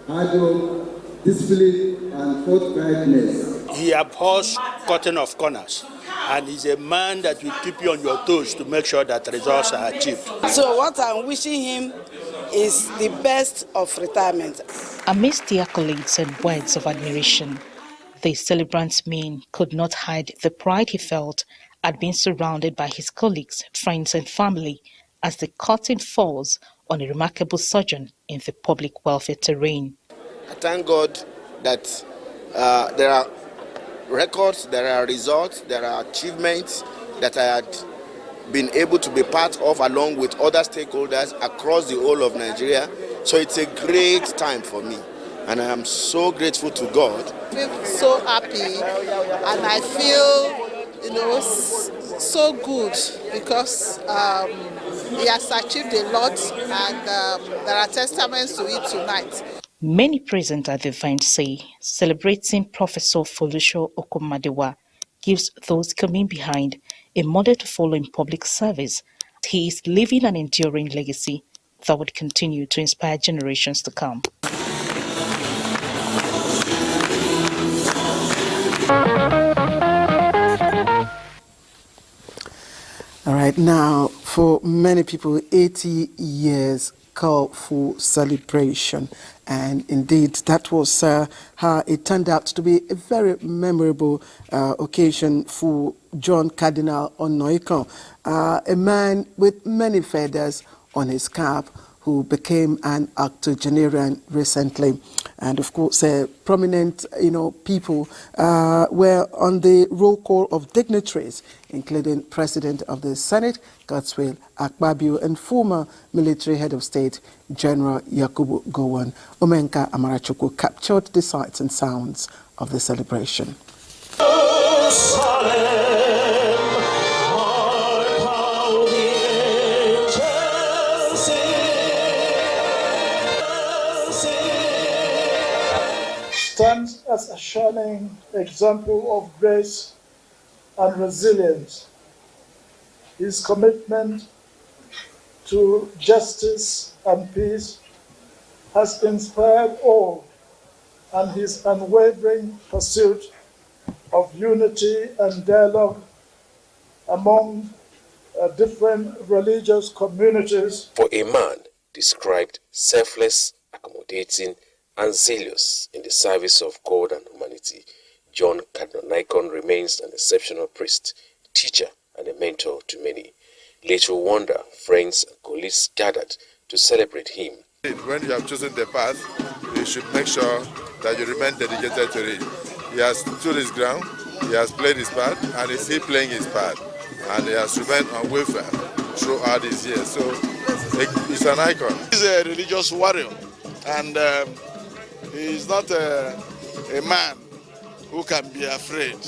Speaker 29: hard work, discipline, and forthrightness.
Speaker 30: He abhors cutting off corners, and he's a man that will keep you on your toes to make sure that results are achieved.
Speaker 6: So what I'm wishing him is the best of retirement.
Speaker 11: Amidst the accolades and words of admiration, the celebrant's mien could not hide the pride he felt at being surrounded by his colleagues, friends and family as the curtain falls on a remarkable sojourn in the public welfare terrain.
Speaker 28: I thank God that there are records, there are results, there are achievements that I had been able to be part of along with other stakeholders across the whole of Nigeria. So it's a great time for me. And I am so grateful to God.
Speaker 6: I feel so happy, and I feel, so good because he has achieved a lot, and there are testaments to it tonight.
Speaker 11: Many present at the event say celebrating Professor Folusho Okunmadewa gives those coming behind a model to follow in public service. He is leaving an enduring legacy that would continue to inspire generations to come.
Speaker 1: Right now, for many people, 80 years call for celebration. And indeed, that was how it turned out to be a very memorable occasion for John Cardinal Onoikan, a man with many feathers on his cap, who became an octogenarian recently. And of course, prominent people were on the roll call of dignitaries, including President of the Senate, Godswill Akpabio, and former military head of state, General Yakubu Gowon. Omenka Amarachukwu captured the sights and sounds of the celebration.
Speaker 7: Stands as a shining example of grace and resilience. His commitment to justice and peace has inspired all, and his unwavering pursuit of unity and dialogue among different religious communities.
Speaker 15: For a man described selfless, accommodating, and zealous in the service of God and humanity, John Cardinal Onoikan remains an exceptional priest, teacher, and a mentor to many. Little wonder friends and colleagues gathered to celebrate him.
Speaker 17: When you have chosen the path, you should make sure that you remain dedicated to it. He has stood his ground, he has played his part, and is still playing his part. And he has remained unwavering throughout these years. So he's an icon.
Speaker 30: He's a religious warrior, and he's not a man who can be afraid.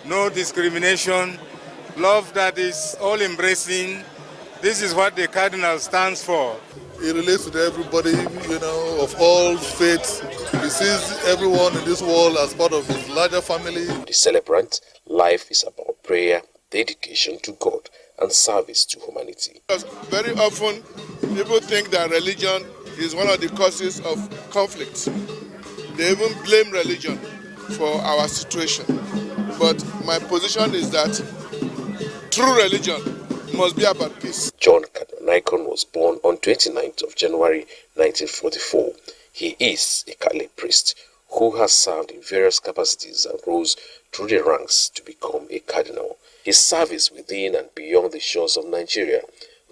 Speaker 18: No discrimination, love that is all-embracing. This is what the Cardinal stands for.
Speaker 26: He relates to everybody, of all faiths. He sees everyone in this world as part of his larger family.
Speaker 15: The celebrant, life is about prayer, dedication to God, and service to humanity.
Speaker 17: Very often, people think that religion is one of the causes of conflict. They even blame religion for our situation. But my position is that true religion must be about peace.
Speaker 15: John Cardinal Onoikan was born on 29th of January 1944. He is a Catholic priest who has served in various capacities and rose through the ranks to become a cardinal. His service within and beyond the shores of Nigeria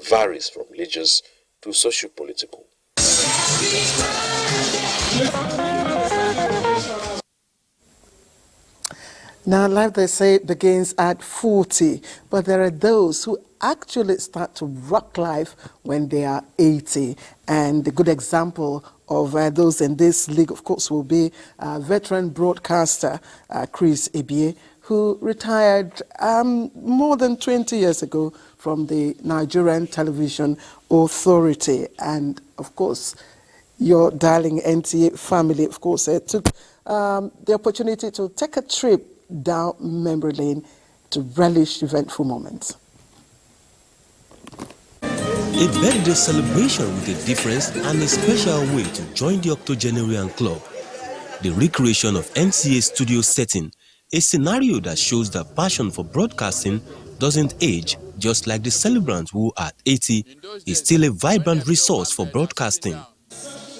Speaker 15: varies from religious to socio-political.
Speaker 1: Now, life, they say, begins at 40, but there are those who actually start to rock life when they are 80. And a good example of those in this league, of course, will be veteran broadcaster Chris Ebie, who retired more than 20 years ago from the Nigerian Television Authority. And, of course, your darling NTA family, of course, took the opportunity to take a trip down memory lane to relish eventful moments.
Speaker 19: A birthday celebration with a difference and a special way to join the octogenarian club. The recreation of NTA studio setting, a scenario that shows that passion for broadcasting doesn't age, just like the celebrant who at 80 is still a vibrant resource for broadcasting.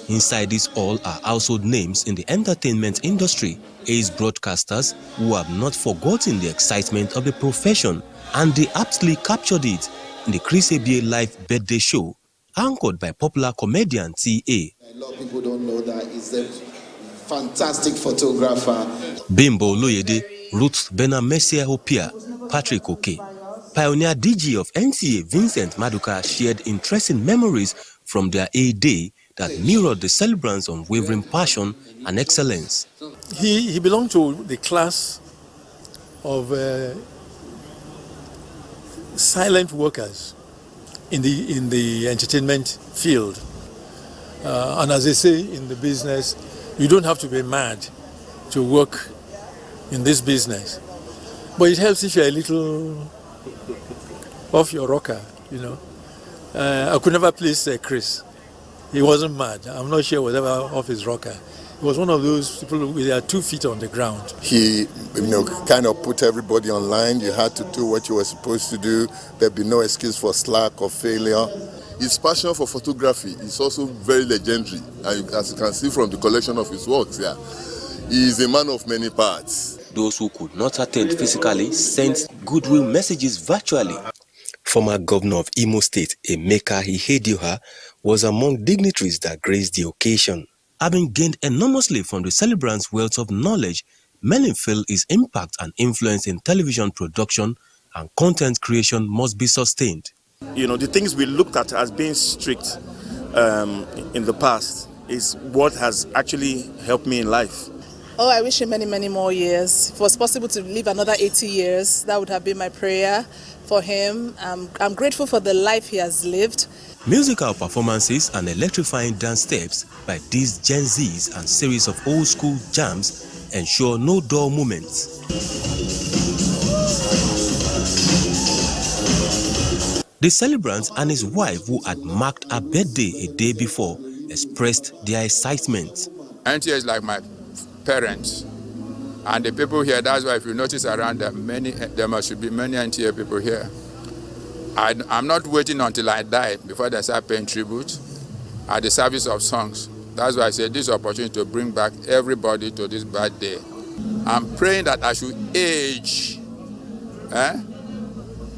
Speaker 19: Inside this all are household names in the entertainment industry, ace broadcasters who have not forgotten the excitement of the profession, and they aptly captured it in the Chris Ebie live birthday show, anchored by popular comedian T.A.
Speaker 20: A lot of people don't know that he's a fantastic photographer.
Speaker 19: Bimbo Loyede, Ruth Benamesia Hopia, Patrick Oke. Pioneer DJ of NTA Vincent Maduka shared interesting memories from their A-Day that mirrored the celebrants' unwavering passion and excellence.
Speaker 21: He belonged to the class of silent workers in the entertainment field. And as they say in the business, you don't have to be mad to work in this business. But it helps if you're a little off your rocker, I could never please Chris. He wasn't mad. I'm not sure whatever off his rocker. He was one of those people with their 2 feet on the ground.
Speaker 2: He, kind of put everybody online. You had to do what you were supposed to do. There'd be no excuse for slack or failure. His passion for photography is also very legendary, and as you can see from the collection of his works here, he is a man of many parts.
Speaker 19: Those who could not attend physically sent goodwill messages virtually. Former governor of Imo State, Emeka Ihedioha, was among dignitaries that graced the occasion. Having gained enormously from the celebrant's wealth of knowledge, many feel his impact and influence in television production and content creation must be sustained.
Speaker 3: The things we looked at as being strict in the past is what has actually helped me in life.
Speaker 6: Oh, I wish him many, many more years. If it was possible to live another 80 years, that would have been my prayer for him. I'm grateful for the life he has lived.
Speaker 19: Musical performances and electrifying dance steps by these Gen Zs and series of old school jams ensure no dull moments. The celebrant and his wife, who had marked her birthday a day before, expressed their excitement.
Speaker 4: NTA is like my parents, and the people here, that's why if you notice around there must be many NTA people here. I'm not waiting until I die before they start paying tribute at the service of songs. That's why I said this opportunity to bring back everybody to this birthday. I'm praying that I should age,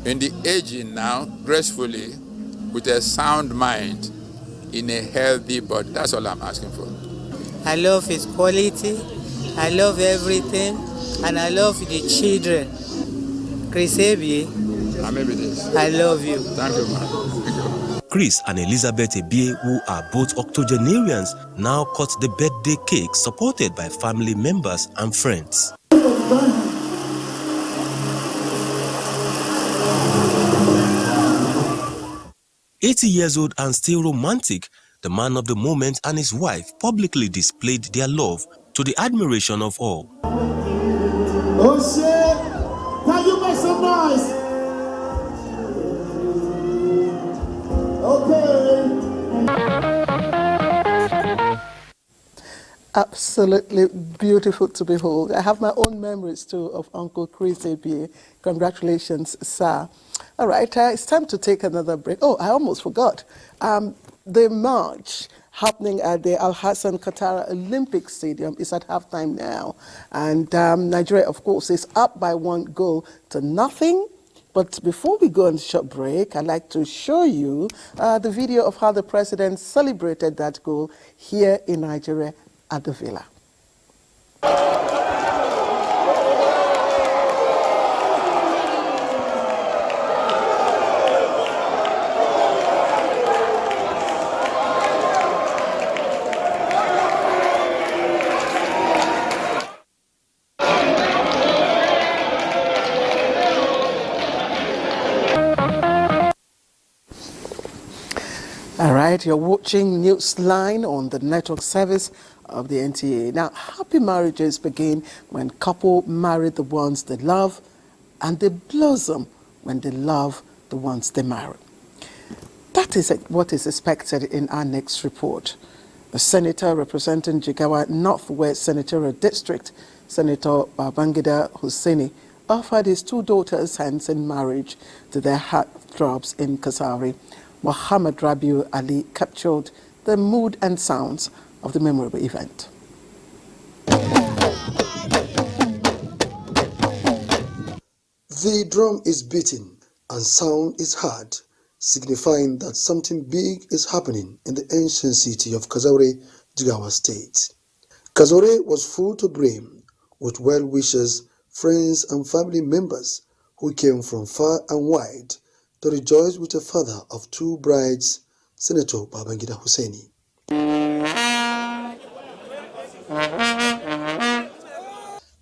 Speaker 4: in the aging now, gracefully, with a sound mind, in a healthy body. That's all I'm asking for.
Speaker 10: I love his quality, I love everything, and I love the children. Chris Ebie, I love you.
Speaker 4: Thank you, man. Thank you.
Speaker 19: Chris and Elizabeth Ebie, who are both octogenarians, now cut the birthday cake supported by family members and friends. 80 years old and still romantic, the man of the moment and his wife publicly displayed their love to the admiration of all.
Speaker 12: Oh shit! Can you make some noise? Okay.
Speaker 1: Absolutely beautiful to behold. I have my own memories too of Uncle Chris Ebie. Congratulations, sir. All right, it's time to take another break. Oh, I almost forgot. The march happening at the Al Hassan Qatar Olympic Stadium is at halftime now. And Nigeria, of course, is up by 1-0. But before we go on a short break, I'd like to show you the video of how the president celebrated that goal here in Nigeria at the Villa. All right, you're watching Newsline on the network service of the NTA. Now, happy marriages begin when couple marry the ones they love, and they blossom when they love the ones they marry. That is what is expected in our next report. A senator representing Jigawa Northwest Senatorial District, Senator Babangida Hussaini, offered his two daughters hands in marriage to their heartthrobs in Kasari. Muhammad Rabiu Ali captured the mood and sounds of the memorable event.
Speaker 22: The drum is beating and sound is heard, signifying that something big is happening in the ancient city of Kazaure, Jigawa State. Kazaure was full to brim with well-wishers, friends and family members who came from far and wide to rejoice with the father of two brides, Senator Babangida Hussaini.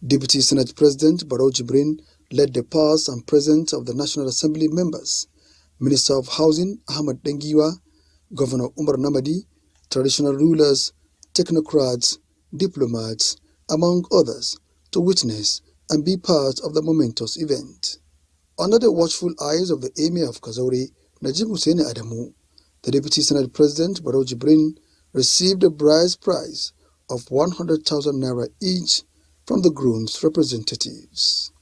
Speaker 22: Deputy Senate President Barrow Jibrin led the past and present of the National Assembly members, Minister of Housing Ahmad Dengiwa, Governor Umar Namadi, traditional rulers, technocrats, diplomats, among others, to witness and be part of the momentous event. Under the watchful eyes of the Emir of Kazauri, Najib Hussein Adamu, the Deputy Senate President Barrow Jibrin received a bride's prize of 100,000 naira each from the groom's representatives.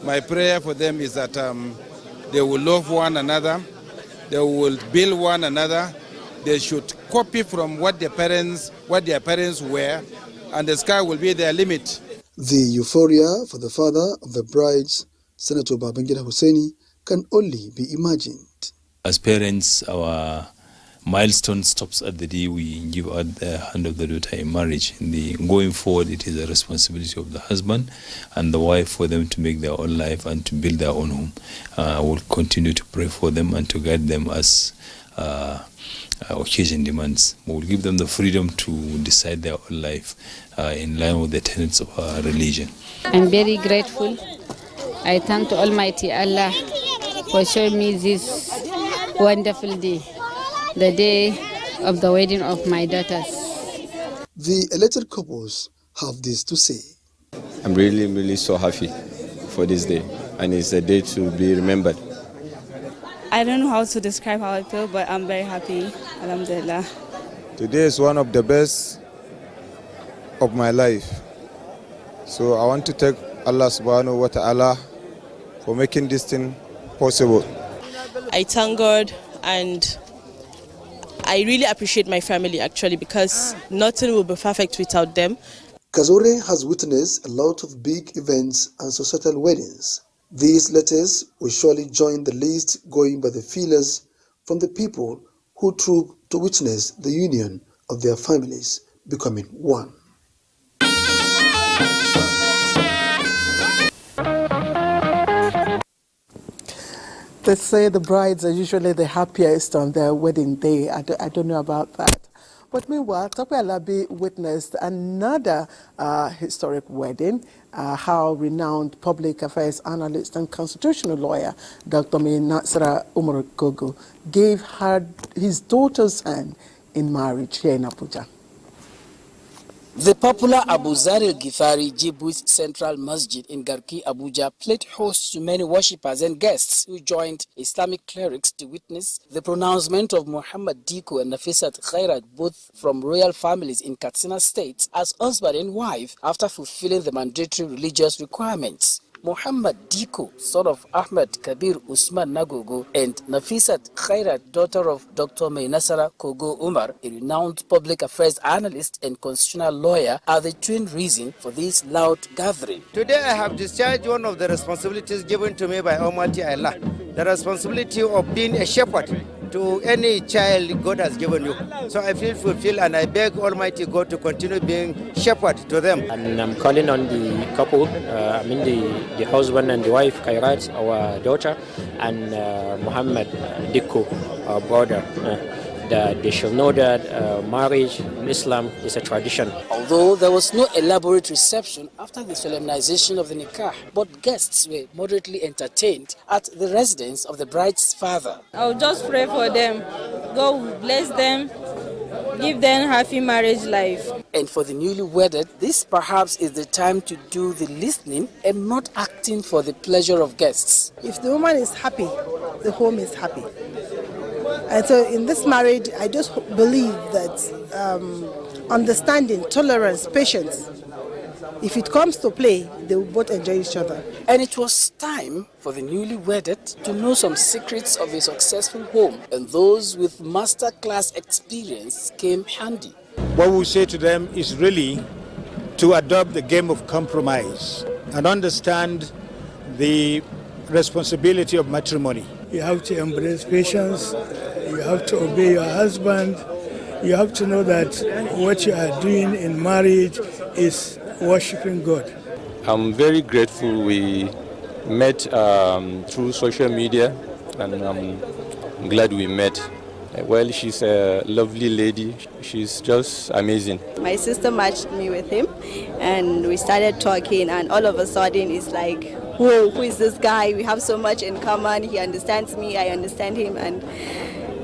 Speaker 5: My prayer for them is that they will love one another, they will build one another, they should copy from what their parents were, and the sky will be their limit.
Speaker 22: The euphoria for the father of the brides, Senator Babangida Hussaini, can only be imagined.
Speaker 8: As parents, our milestone stops at the day we give out the hand of the daughter in marriage. Going forward, it is a responsibility of the husband and the wife for them to make their own life and to build their own home. I will continue to pray for them and to guide them as occasion demands. We will give them the freedom to decide their own life in line with the tenets of our religion.
Speaker 9: I'm very grateful. I thank to Almighty Allah for showing me this wonderful day, the day of the wedding of my daughters.
Speaker 22: The elected couples have this to say.
Speaker 13: I'm really so happy for this day, and it's a day to be remembered.
Speaker 14: I don't know how to describe how I feel, but I'm very happy. Alhamdulillah.
Speaker 5: Today is one of the best of my life. So I want to thank Allah subhanahu wa ta'ala for making this thing possible.
Speaker 16: I thank God, and I really appreciate my family actually, because nothing will be perfect without them.
Speaker 22: Kazore has witnessed a lot of big events and societal weddings. These letters will surely join the list going by the feelers from the people who troop to witness the union of their families becoming one.
Speaker 1: They say the brides are usually the happiest on their wedding day. I don't know about that. But meanwhile, Tope Alabi witnessed another historic wedding, how renowned public affairs analyst and constitutional lawyer Dr. Nasra Umar Gogo gave her his daughter's hand in marriage here in Abuja.
Speaker 23: The popular Abu Zar al-Ghifari Jibu's Central Masjid in Garki, Abuja, played host to many worshippers and guests who joined Islamic clerics to witness the pronouncement of Muhammad Diko and Nafisat Khairat, both from royal families in Katsina State, as husband and wife after fulfilling the mandatory religious requirements. Muhammad Diko, son of Ahmed Kabir Usman Nagogo, and Nafisat Khairat, daughter of Dr. Nasara Kogo Umar, a renowned public affairs analyst and constitutional lawyer, are the twin reason for this loud gathering.
Speaker 24: Today I have discharged one of the responsibilities given to me by Almighty Allah, the responsibility of being a shepherd to any child God has given you. So I feel fulfilled, and I beg Almighty God to continue being shepherd to them.
Speaker 25: And I'm calling on the couple, the husband and the wife, Khairat, our daughter, and Muhammad Diko, our brother, that they should know that marriage in Islam is a tradition.
Speaker 23: Although there was no elaborate reception after the solemnization of the nikah, but guests were moderately entertained at the residence of the bride's father.
Speaker 14: I'll just pray for them. God will bless them, give them happy marriage life.
Speaker 23: And for the newly wedded, this perhaps is the time to do the listening and not acting for the pleasure of guests.
Speaker 27: If the woman is happy, the home is happy. And so in this marriage, I just believe that understanding, tolerance, patience, if it comes to play, they will both enjoy each other.
Speaker 23: And it was time for the newly wedded to know some secrets of a successful home, and those with masterclass experience came handy.
Speaker 5: What we say to them is really to adopt the game of compromise and understand the responsibility of matrimony.
Speaker 7: You have to embrace patience, you have to obey your husband, you have to know that what you are doing in marriage is worshiping God.
Speaker 13: I'm very grateful we met through social media, and I'm glad we met. Well, she's a lovely lady. She's just amazing.
Speaker 14: My sister matched me with him, and we started talking, and all of a sudden it's like, whoa, who is this guy? We have so much in common. He understands me, I understand him, and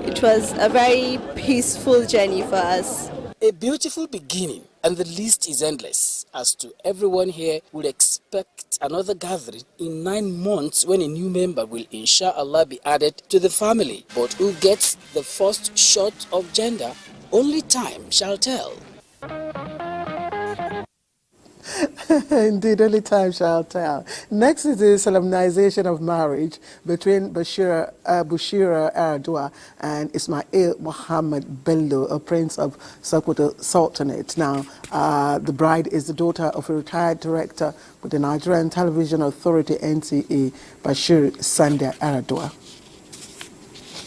Speaker 11: It was a very peaceful journey for us.
Speaker 23: A beautiful beginning, and the list is endless, as to everyone here would expect another gathering in 9 months when a new member will inshallah be added to the family. But who gets the first shot of gender, only time shall tell.
Speaker 1: Indeed, only time shall tell. Next is the solemnization of marriage between Bushira Ardua and Ismail Muhammad Bello, a prince of Sokoto Sultanate. Now, the bride is the daughter of a retired director with the Nigerian Television Authority, NTA, Bashir Sanda Ardua.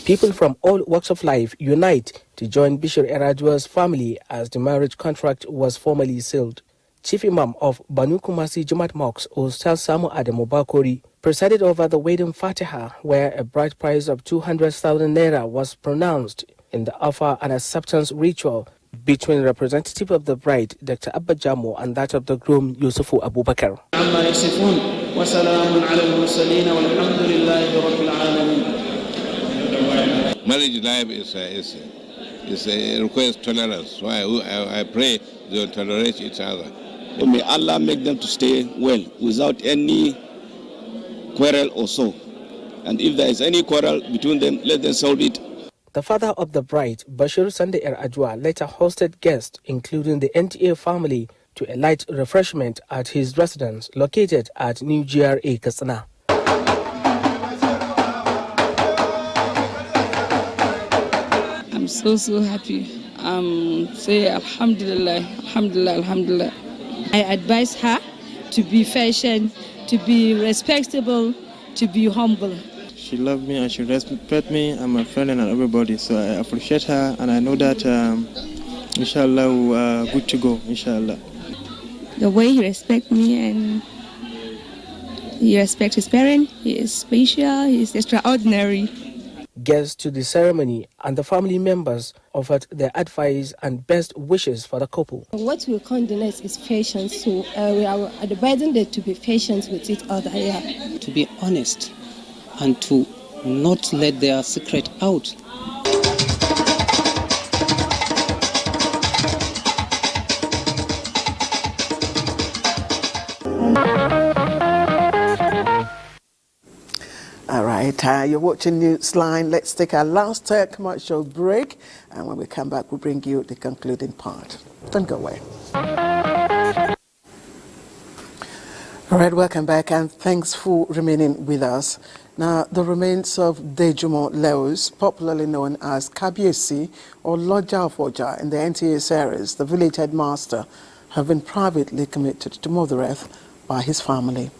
Speaker 15: People from all walks of life unite to join Bishop Eradua's family as the marriage contract was formally sealed. Chief Imam of Banu Kumasi Jumat Mosque, Ustaz Samu Adamu Bakori, presided over the wedding Fatiha, where a bride price of 200,000 naira was pronounced in the offer and acceptance ritual between the representative of the bride, Dr. Abba Jamo, and that of the groom, Yusufu Abubakar.
Speaker 17: Marriage life is a request tolerance. So I pray they will tolerate each other.
Speaker 18: May Allah make them to stay well without any quarrel or so. And if there is any quarrel between them, let them solve it.
Speaker 15: The father of the bride, Bashir Sande Adwa, later hosted guests, including the NTA family, to a light refreshment at his residence located at New GRA Kasana.
Speaker 20: I'm so happy. Say Alhamdulillah, Alhamdulillah, Alhamdulillah. I advise her to be patient, to be respectable, to be humble.
Speaker 21: She loved me and she respected me and my friend and everybody. So I appreciate her and I know that inshallah we are good to go, inshallah.
Speaker 20: The way he respects me and he respects his parents, he is special, he is extraordinary.
Speaker 15: Guests to the ceremony and the family members offered their advice and best wishes for the couple.
Speaker 26: What we condemn is patience, so we are advising them to be patient with each other. Yeah.
Speaker 28: To be honest and to not let their secret out.
Speaker 1: All right, you're watching Newsline. Let's take our last commercial break, and when we come back, we'll bring you the concluding part. Don't go away. All right, welcome back, and thanks for remaining with us. Now, the remains of Dejumo Leos, popularly known as Kabiesi or Loja Foja in the NTA series, the village headmaster, have been privately committed to Mother Earth by his family.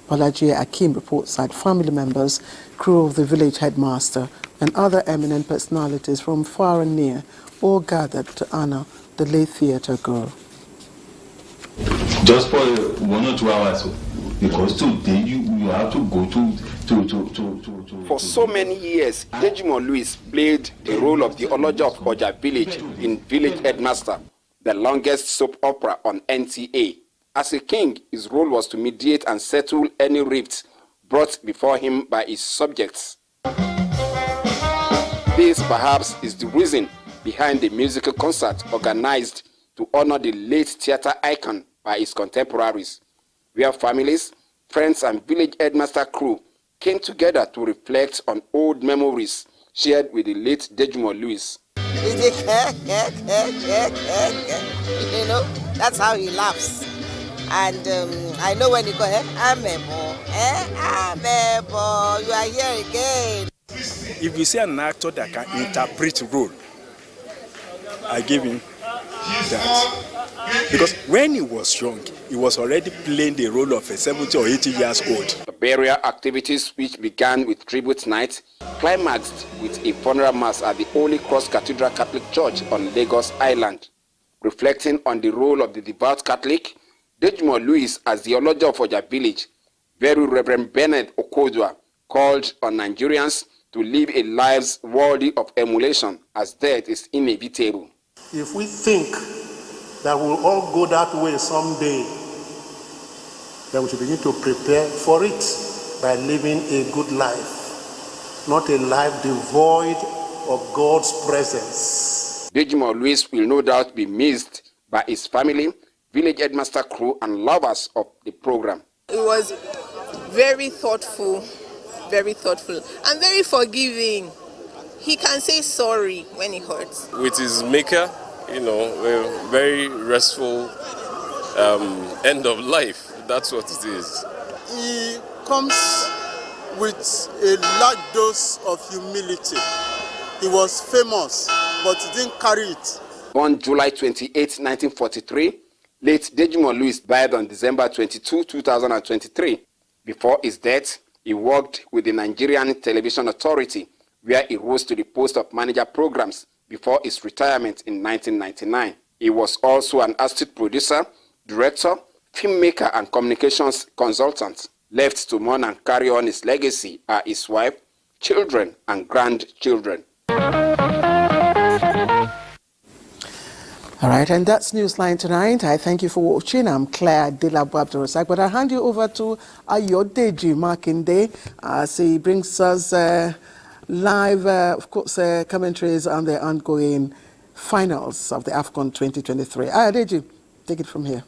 Speaker 1: Balaji Akim reports that family members, crew of the village headmaster, and other eminent personalities from far and near all gathered to honor the late theatre girl.
Speaker 29: Just for 1 or 2 hours, because today you have to go to.
Speaker 30: For so many years, Dejimo Louis played the role of the Oloja of Oja village in Village Headmaster, the longest soap opera on NTA. As a king, his role was to mediate and settle any rifts brought before him by his subjects. This, perhaps, is the reason behind the musical concert organized to honor the late theater icon by his contemporaries, where families, friends, and village headmaster crew came together to reflect on old memories shared with the late Dejimo Louis.
Speaker 31: You know, that's how he laughs. And I know when you go, Amebo, you are here again.
Speaker 32: If you see an actor that can interpret role, I give him that. Because when he was young, he was already playing the role of a 70 or 80 years old.
Speaker 30: The burial activities, which began with tribute night, climaxed with a funeral mass at the Holy Cross Cathedral Catholic Church on Lagos Island. Reflecting on the role of the devout Catholic, Dejimo Louis as the Oloja of Oja village, Very Reverend Bernard Okodwa called on Nigerians to live a lives worthy of emulation, as death is inevitable.
Speaker 12: If we think that we'll all go that way someday, then we should begin to prepare for it by living a good life, not a life devoid of God's presence.
Speaker 30: Dejimo Louis will no doubt be missed by his family, village headmaster crew, and lovers of the program.
Speaker 2: It was very thoughtful, and very forgiving. He can say sorry when he hurts.
Speaker 3: With his maker, a very restful end of life. That's what it is.
Speaker 4: He comes with a large dose of humility. He was famous, but he didn't carry it.
Speaker 30: On July 28, 1943, late Dejimo Louis died on December 22, 2023. Before his death, he worked with the Nigerian Television Authority, where he rose to the post of manager programs before his retirement in 1999. He was also an astute producer, director, filmmaker, and communications consultant. Left to mourn and carry on his legacy are his wife, children, and grandchildren.
Speaker 1: All right, and that's Newsline tonight. I thank you for watching. I'm Claire Delabu Abdurrazak, but I'll hand you over to Ayodeji Makinde as he brings us live, of course, commentaries on the ongoing finals of the AFCON 2023. Ayodeji, take it from here.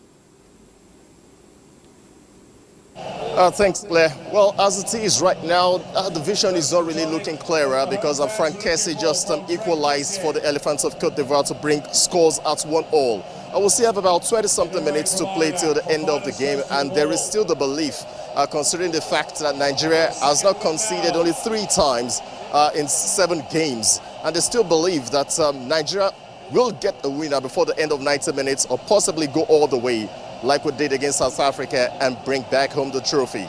Speaker 6: Thanks, Claire. Well, as it is right now, the vision is not really looking clearer because Frank Kessie just equalized for the Elephants of Cote d'Ivoire to bring scores at 1-1. I will still have about 20-something minutes to play till the end of the game, and there is still the belief, considering the fact that Nigeria has not conceded only 3 times in 7 games, and they still believe that Nigeria will get a winner before the end of 90 minutes or possibly go all the way, like we did against South Africa, and bring back home the trophy.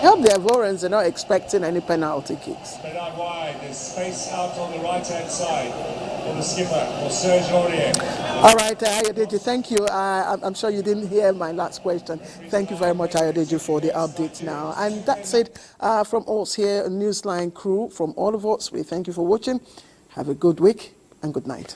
Speaker 1: I hope the Ivorians are not expecting any penalty kicks.
Speaker 8: But out wide, there's space out on the right-hand side for the skipper, for Serge Aurier.
Speaker 1: All right, Ayodeji, thank you. I'm sure you didn't hear my last question. Thank you very much, Ayodeji, for the updates now. And that's it from us here, Newsline crew, from all of us. We thank you for watching. Have a good week and good night.